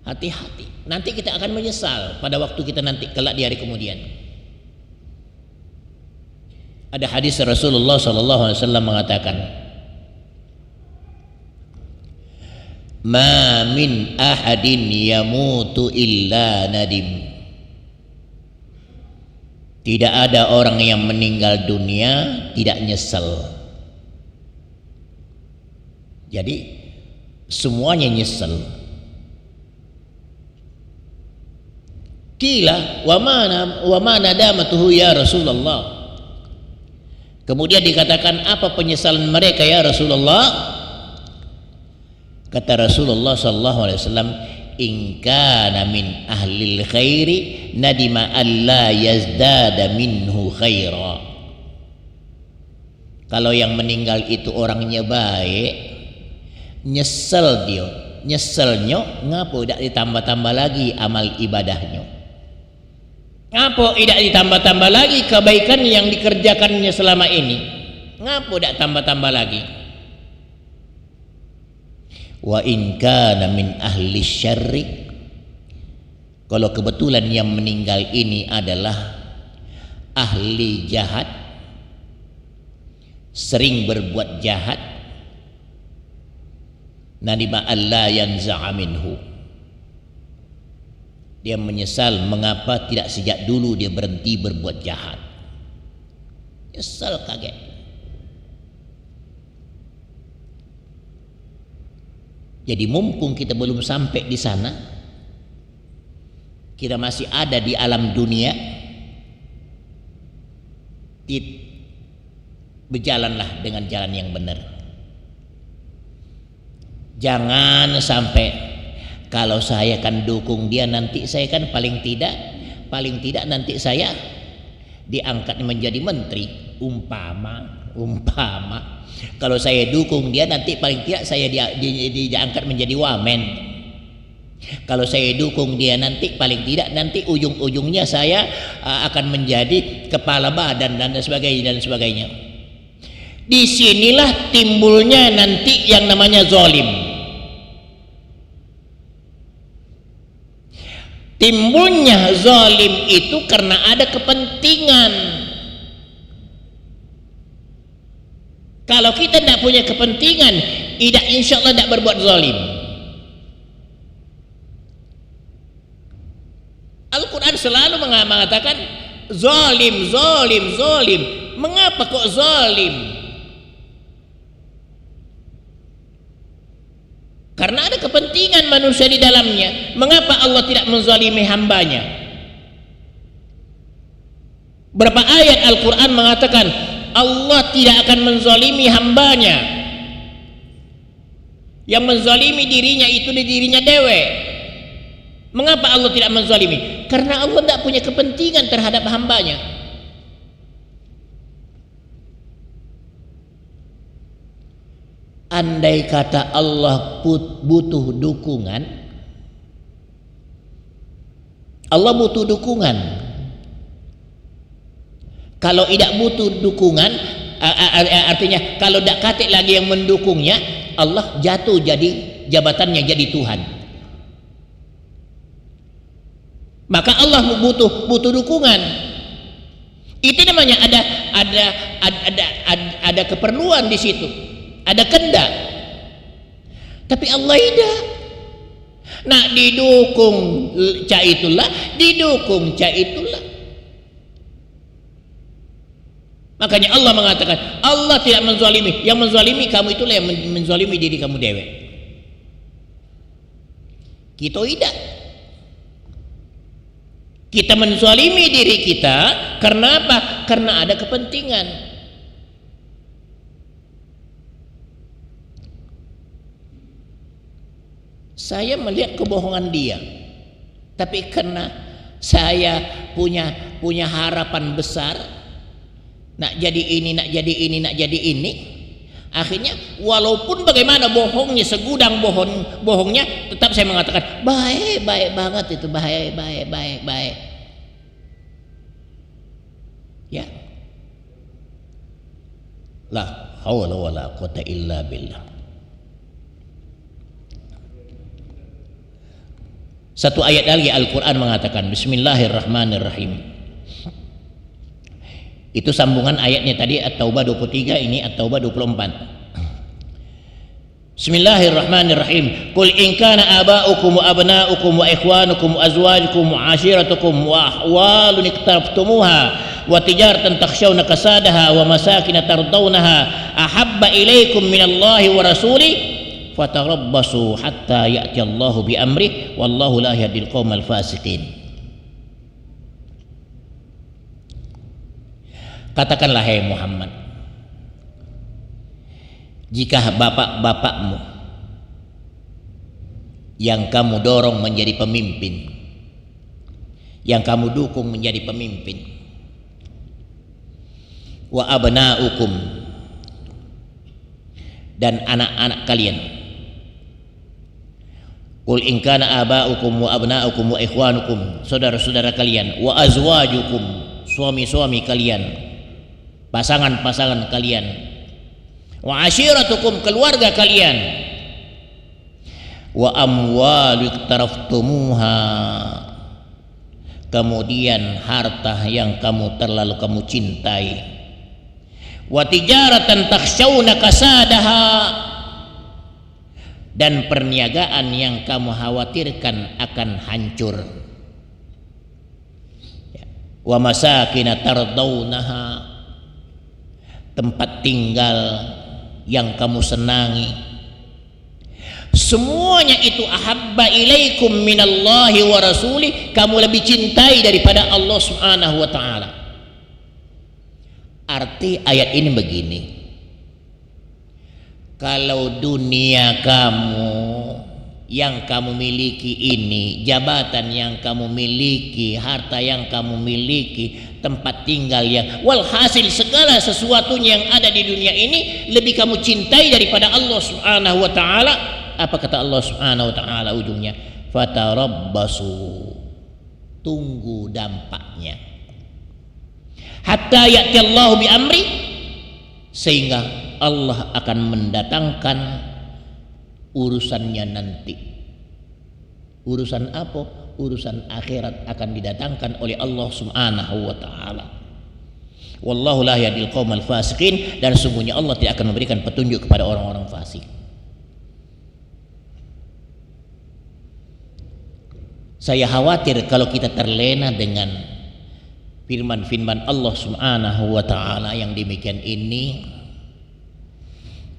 hati-hati, nanti kita akan menyesal pada waktu kita nanti kelak di hari kemudian. Ada hadis Rasulullah SAW mengatakan, ma min ahadin yamutu illa nadim. Tidak ada orang yang meninggal dunia tidak nyesel. Jadi semuanya nyesel. Kila wa mana damatuhu ya Rasulullah. Kemudian dikatakan, apa penyesalan mereka ya Rasulullah? Kata Rasulullah sallallahu alaihi wasallam, in kana min ahlil khairi nadima alla yazdada minhu khaira. Kalau yang meninggal itu orangnya baik, nyesel dia, nyeselnya ngapo tidak ditambah-tambah lagi amal ibadahnya, ngapo tidak ditambah-tambah lagi kebaikan yang dikerjakannya selama ini, ngapo tidak tambah-tambah lagi. Wa in kana min ahli syarri, kalau kebetulan yang meninggal ini adalah ahli jahat, sering berbuat jahat, nadima alla yanza'a minhu, dia menyesal mengapa tidak sejak dulu dia berhenti berbuat jahat. Nyesal, kaget. Jadi mumpung kita belum sampai di sana, kita masih ada di alam dunia, berjalanlah dengan jalan yang benar. Jangan sampai kalau saya kan dukung dia, nanti saya kan paling tidak nanti saya diangkat menjadi menteri, umpama. Kalau saya dukung dia, nanti paling tidak saya diangkat menjadi wamen. Kalau saya dukung dia, nanti paling tidak nanti ujung-ujungnya saya akan menjadi kepala badan dan sebagainya. Disinilah timbulnya nanti yang namanya zalim. Timbulnya zalim itu karena ada kepentingan. Kalau kita tidak punya kepentingan, tidak, insya Allah tidak berbuat zalim. Al-Quran selalu mengatakan zalim. Mengapa kok zalim? Karena ada kepentingan manusia di dalamnya. Mengapa Allah tidak menzalimi hambanya? Berapa ayat Al-Quran mengatakan Allah tidak akan menzalimi hambanya. Yang menzalimi dirinya itu di dirinya dewe. Mengapa Allah tidak menzalimi? Karena Allah tidak punya kepentingan terhadap hambanya. Andai kata Allah butuh dukungan, Allah butuh dukungan. Kalau tidak butuh dukungan, artinya kalau tidak katik lagi yang mendukungnya, Allah jatuh jadi jabatannya jadi Tuhan. Maka Allah butuh dukungan. Itu namanya ada keperluan di situ, ada kehendak. Tapi Allah tidak. Nah, didukung ca itulah, didukung ca itulah. Makanya Allah mengatakan Allah tidak menzalimi. Yang menzalimi kamu itulah yang menzalimi diri kamu dewe. Kita tidak. Kita menzalimi diri kita karena apa? Karena ada kepentingan. Saya melihat kebohongan dia, tapi karena saya punya harapan besar, nak jadi ini, nak jadi ini, nak jadi ini, akhirnya walaupun bagaimana bohongnya, segudang bohongnya, tetap saya mengatakan baik banget itu, baik. Ya, la haula wala quwata illa billah. Satu ayat lagi Al-Quran mengatakan Bismillahirrahmanirrahim. Itu sambungan ayatnya tadi At-Taubah 23, ini At-Taubah 24. Bismillahirrahmanirrahim. Qul in kana aba'ukum wa abna'ukum wa ikhwanukum wa azwajukum wa ashiratukum wa ahwalun iqtaraftumuha wa tijaratan takhshawna kasadaha wa masakin tardawnaha ahabba ilaikum minallahi wa rasulih fatarabbasu hatta ya'ti Allahu bi amri wallahu la yahdil qaumal fasiqin. Katakanlah hai Muhammad, jika bapak-bapakmu yang kamu dorong menjadi pemimpin, yang kamu dukung menjadi pemimpin, wa abna'ukum, dan anak-anak kalian, qul in kana aba'ukum wa abna'ukum wa ikhwanukum, saudara-saudara kalian, wa azwajukum, suami-suami kalian, pasangan-pasangan kalian, wa ashiratukum, keluarga kalian, wa amwalu iktaraftumuha, kemudian harta yang kamu terlalu kamu cintai, wa tijaratan takhshawna kasadaha, dan perniagaan yang kamu khawatirkan akan hancur, wa masakin tardawnaha, tempat tinggal yang kamu senangi, semuanya itu ahabba ilaikum minallahi wa rasulih, kamu lebih cintai daripada Allah Subhanahu wa ta'ala. Arti ayat ini begini, kalau dunia kamu yang kamu miliki ini, jabatan yang kamu miliki, harta yang kamu miliki, tempat tinggal yang walhasil segala sesuatunya yang ada di dunia ini lebih kamu cintai daripada Allah Subhanahu wa ta'ala, apa kata Allah Subhanahu wa ta'ala ujungnya? Fatarabbasu, tunggu dampaknya, hatta ya'ti Allahu bi amri, sehingga Allah akan mendatangkan urusannya nanti. Urusan apa? Urusan akhirat akan didatangkan oleh Allah Subhanahu wa ta'ala. Wallahu la yahdil qaumal fasiqin, dan sungguhnya Allah tidak akan memberikan petunjuk kepada orang-orang fasik. Saya khawatir kalau kita terlena dengan firman-firman Allah Subhanahu wa ta'ala yang demikian ini,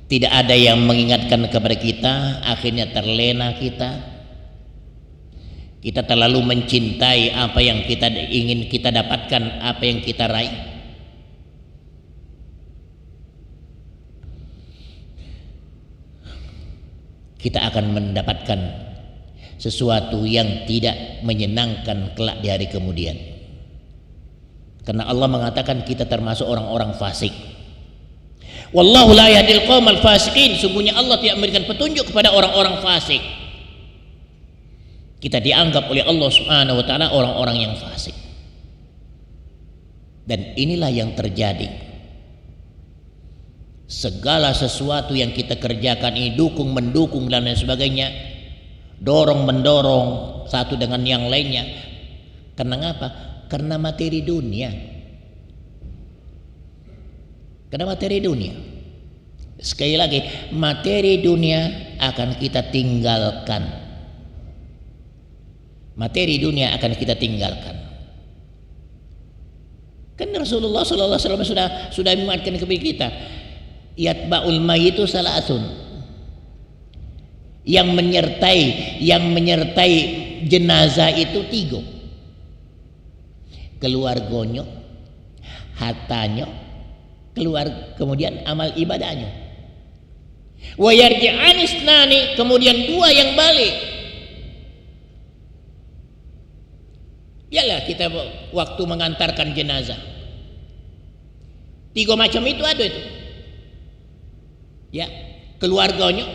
tidak ada yang mengingatkan kepada kita, akhirnya terlena kita terlalu mencintai apa yang kita ingin kita dapatkan, apa yang kita raih. kita akan mendapatkan sesuatu yang tidak menyenangkan kelak di hari kemudian. Karena Allah mengatakan kita termasuk orang-orang fasik. Wallahu la yahdil qaumal fasiqin. Sungguhnya Allah tidak memberikan petunjuk kepada orang-orang fasik. Kita dianggap oleh Allah Subhanahu wa taala orang-orang yang fasik. Dan inilah yang terjadi. Segala sesuatu yang kita kerjakan ini dukung mendukung dan lain sebagainya, dorong mendorong satu dengan yang lainnya. Karena apa? Karena materi dunia. Karena materi dunia. Sekali lagi, materi dunia akan kita tinggalkan. Materi dunia akan kita tinggalkan. Kan Rasulullah sallallahu alaihi wasallam sudah mengingatkan kepada kita, yatba'ul mayyitu salasun. Yang menyertai jenazah itu 3. Keluarganya, hartanya, kemudian amal ibadahnya. Wa yarji'an isnani, kemudian 2 yang balik. Yalah kita waktu mengantarkan jenazah 3 macam itu ada itu. Ya, keluarganya,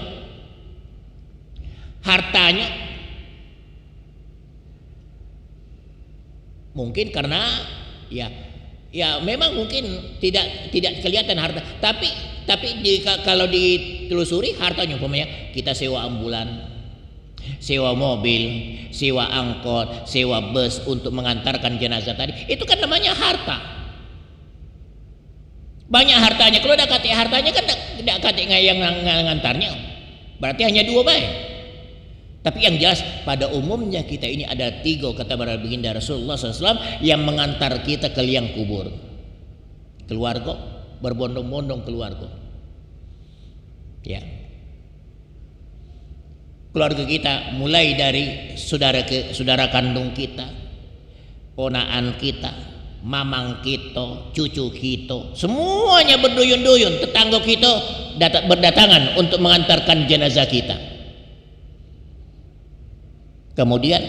hartanya, mungkin karena ya memang mungkin tidak kelihatan harta, tapi kalau ditelusuri hartanya umpamanya kita sewa ambulan, sewa mobil, sewa angkot, sewa bus untuk mengantarkan jenazah tadi, itu kan namanya harta. Banyak hartanya. Kalau ada kata hartanya kan tidak kata yang ngantarnya, berarti hanya 2 baik. Tapi yang jelas pada umumnya kita ini ada 3 kata para baginda Rasulullah SAW yang mengantar kita ke liang kubur. Keluarga, berbondong-bondong keluarga. Ya. Keluarga kita mulai dari saudara kandung kita, ponaan kita, mamang kita, cucu kita, semuanya berduyun-duyun, tetangga kita berdatangan untuk mengantarkan jenazah kita. Kemudian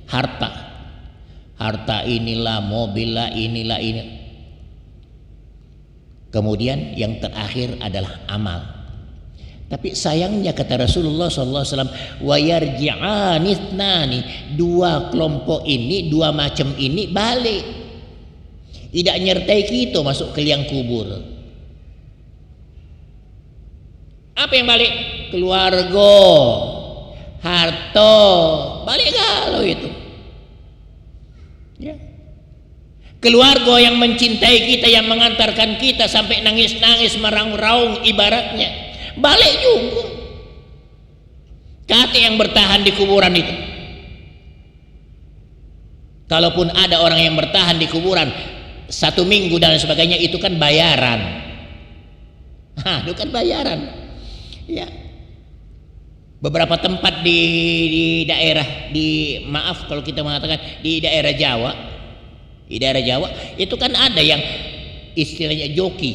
harta inilah, mobil lah, inilah ini. Kemudian yang terakhir adalah amal. Tapi sayangnya kata Rasulullah SAW, wa yarji'anitnani, 2 kelompok ini, 2 macam ini balik, tidak nyertai kita masuk ke liang kubur. Apa yang balik? Keluarga, harta, balik galau itu. Ya. Keluarga yang mencintai kita, yang mengantarkan kita sampai nangis-nangis meraung-raung ibaratnya, balik juga. Kata yang bertahan di kuburan itu. Kalaupun ada orang yang bertahan di kuburan 1 minggu dan sebagainya, itu kan bayaran. Itu kan bayaran. Ya. Beberapa tempat di daerah, maaf kalau kita mengatakan di daerah Jawa, itu kan ada yang istilahnya joki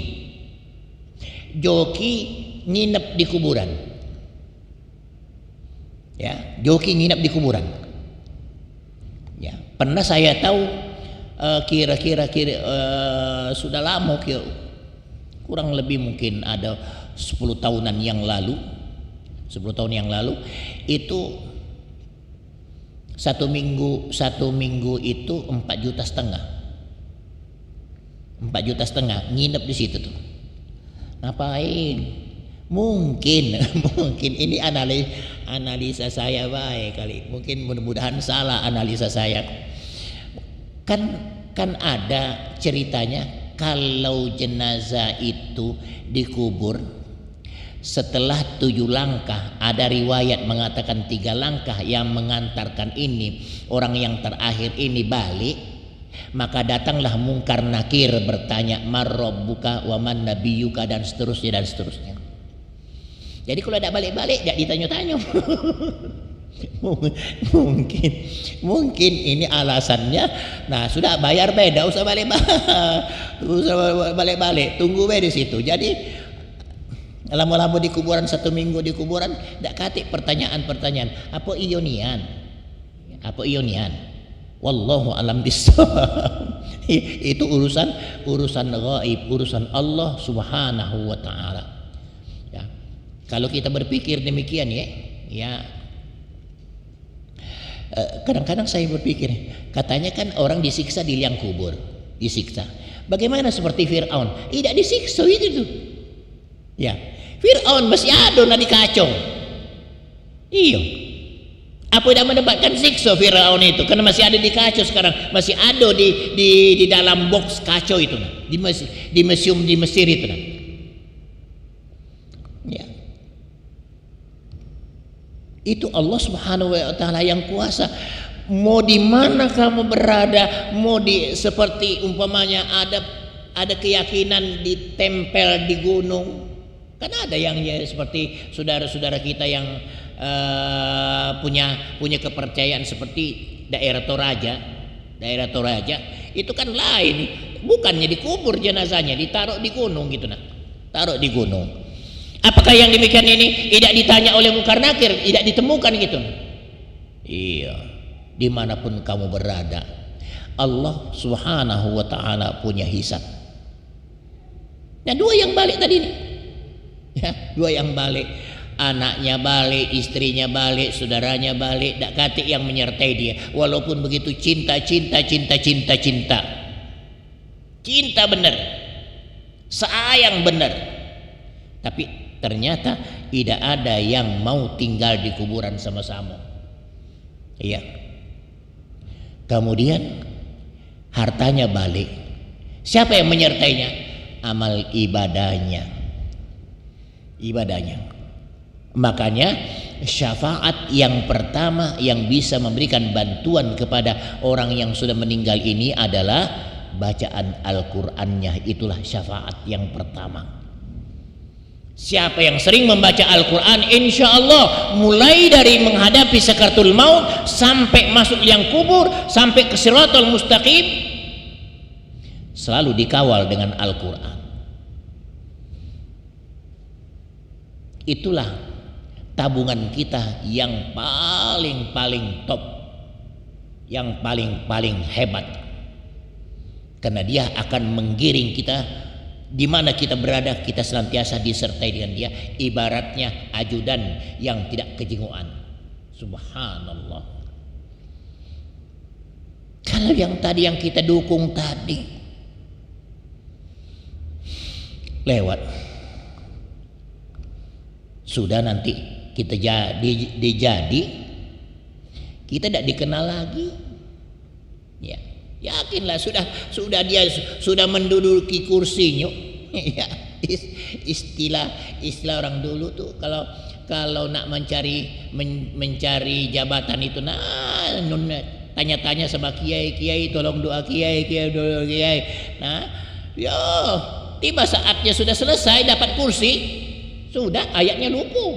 nginep di kuburan. Ya, joki nginep di kuburan. Ya, pernah saya tahu kira-kira sudah lama, kurang lebih mungkin ada 10 tahunan yang lalu. 10 tahun yang lalu itu 1 minggu itu 4,5 juta. 4,5 juta nginep di situ tuh. Ngapain? Mungkin ini analisa saya baik kali. Mungkin mudah-mudahan salah analisa saya. Kan ada ceritanya kalau jenazah itu dikubur setelah 7 langkah, ada riwayat mengatakan 3 langkah yang mengantarkan ini, orang yang terakhir ini balik, maka datanglah mungkar nakir bertanya, man rabbuka wa man nabiyuka, dan seterusnya dan seterusnya. Jadi kalau tidak balik-balik tidak ditanya-tanya. mungkin ini alasannya. Nah, sudah bayar beda, usah balik-balik, tunggu di situ. Jadi Lama-lama di kuburan, 1 minggu di kuburan, dak katik pertanyaan-pertanyaan. Apa ionian? Wallahu alam bissawab. Itu urusan gaib, urusan Allah Subhanahu wa taala. Ya. Kalau kita berpikir demikian ya kadang-kadang saya berpikir, katanya kan orang disiksa di liang kubur, disiksa. Bagaimana seperti Fir'aun? Tidak disiksa itu tuh. Ya, Fir'aun masih ada di kacau. Iya. Apa tidak mendapatkan siksa Fir'aun itu? Karena masih ada di kacau sekarang, masih ada di dalam box kacau itu, di museum di Mesir itu. Ya. Itu Allah Subhanahu wa taala yang kuasa. Mau di mana kamu berada, mau di seperti umpamanya ada keyakinan ditempel di gunung. Kan ada yang ya seperti saudara-saudara kita yang punya kepercayaan seperti daerah Toraja itu kan lain, bukannya dikubur jenazahnya, ditaruh di gunung gitu taruh di gunung. Apakah yang demikian ini tidak ditanya oleh Munkar Nakir, tidak ditemukan gitu? Iya, dimanapun kamu berada, Allah Subhanahu wa taala punya hisab. Nah, 2 yang balik tadi nih. Ya, 2 yang balik, anaknya balik, istrinya balik, saudaranya balik, dak katik yang menyertai dia. Walaupun begitu cinta benar, sayang benar, tapi ternyata tidak ada yang mau tinggal di kuburan sama-sama. Iya. Kemudian hartanya balik. Siapa yang menyertainya? Amal ibadahnya. Makanya syafaat yang pertama yang bisa memberikan bantuan kepada orang yang sudah meninggal ini adalah bacaan Al-Qur'annya. Itulah syafaat yang pertama. Siapa yang sering membaca Al-Quran, insya Allah mulai dari menghadapi sakaratul maut sampai masuk liang kubur, sampai ke Shiratal Mustaqim, selalu dikawal dengan Al-Quran. Itulah tabungan kita yang paling top, yang paling hebat, karena dia akan menggiring kita. Di mana kita berada, kita senantiasa disertai dengan dia, ibaratnya ajudan yang tidak kejenguan. Subhanallah. Kalau yang tadi yang kita dukung tadi lewat, sudah nanti kita jadi kita tidak dikenal lagi. Ya. Yakinlah sudah dia sudah menduduki kursinya. Ya, istilah orang dulu tuh kalau nak mencari jabatan itu, tanya-tanya sama kiai, tolong doa kiai. Nah, ya tiba saatnya sudah selesai dapat kursi, sudah ayatnya lupa.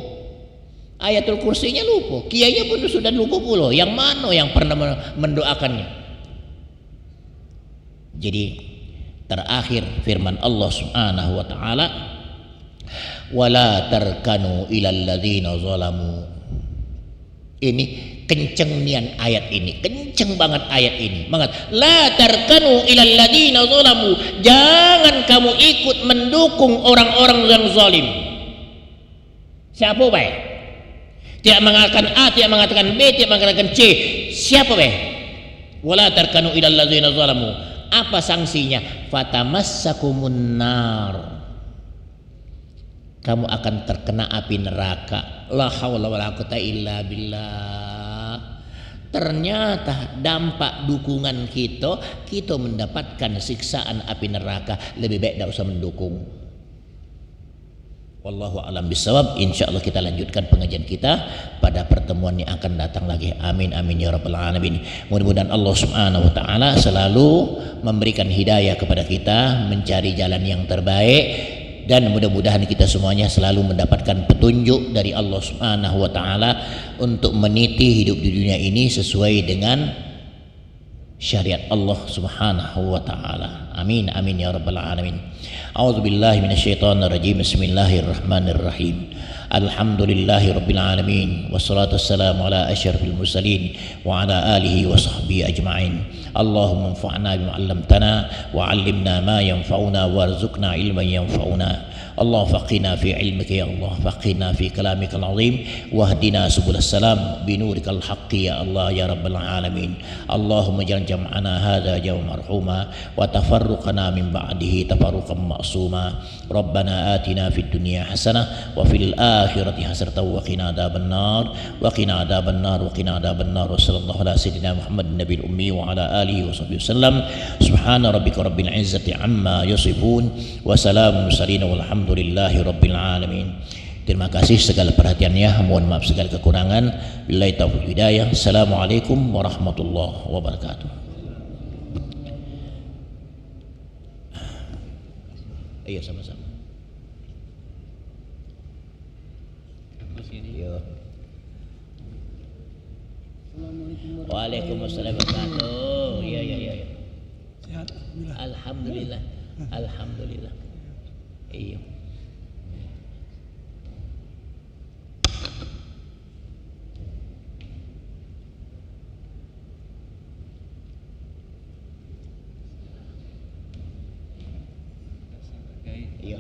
Ayatul kursinya lupa, kiainya pun sudah lupa pula. Yang mana yang pernah mendoakannya? Jadi terakhir firman Allah Subhanahu wa taala, wala tarkanu ilal ladzina zalamu. Ini kenceng nian ayat ini, kenceng banget ayat ini. Banget. La tarkanu ilal ladzina zalamu. Jangan kamu ikut mendukung orang-orang yang zalim. Siapa baik? Tidak mengatakan A, tidak mengatakan B, tidak mengatakan C. Siapa baik? Wala tarkanu ilal ladzina zalamu. Apa sanksinya? Fatamassakumun nar. Kamu akan terkena api neraka. La haula wala quwata illa billah. Ternyata dampak dukungan kita mendapatkan siksaan api neraka. Lebih baik tidak usah mendukung. Wallahu a'lam bishawab. Insyaallah kita lanjutkan pengajian kita pada pertemuan yang akan datang lagi. Amin amin ya rabbal alamin. Mudah-mudahan Allah Subhanahu wa taala selalu memberikan hidayah kepada kita mencari jalan yang terbaik, dan mudah-mudahan kita semuanya selalu mendapatkan petunjuk dari Allah Subhanahu wa taala untuk meniti hidup di dunia ini sesuai dengan syariat Allah Subhanahu wa taala. Amin amin ya rabbal alamin. A'udzubillahi minasyaitonir rajim. Bismillahirrahmanirrahim. Alhamdulillahi rabbil alamin wassalatu wassalamu ala asyrafil mursalin wa ala alihi wa sahbihi ajma'in. Allahumma anfa'na bima 'allamtana wa 'allimna ma yanfa'una warzuqna ilman yanfa'una. Allah faqina fi ilmika ya Allah, faqina fi kalamika al-azim, wahdina subul salam binurikal haqqi ya Allah ya rabbal alamin. Allahumma jal jam'ana hadha jawma marhuma wa tafarruqana min ba'dihi tafarruqan ma'suma. Rabbana atina fid dunya hasanah wa fil akhirati hasanah wa qina adzabannar wa qina adzabannar wa qina adzabannar. Wa sallallahu ala sayyidina Muhammad nabiyil ummi wa ala alihi wa sahbihi wasallam. Subhana rabbika rabbil izzati amma yasifun wa salamun mursalin walhamdulillahi rabbil alamin. Terima kasih segala perhatiannya, mohon maaf segala kekurangan. Billahi taufiq hidayah. Assalamualaikum warahmatullahi wabarakatuh. Ayo sama-sama. Waalaikumsalam warahmatullahi wabarakatuh. Ya. Sehat, Alhamdulillah. Alhamdulillah. Iya. Iya.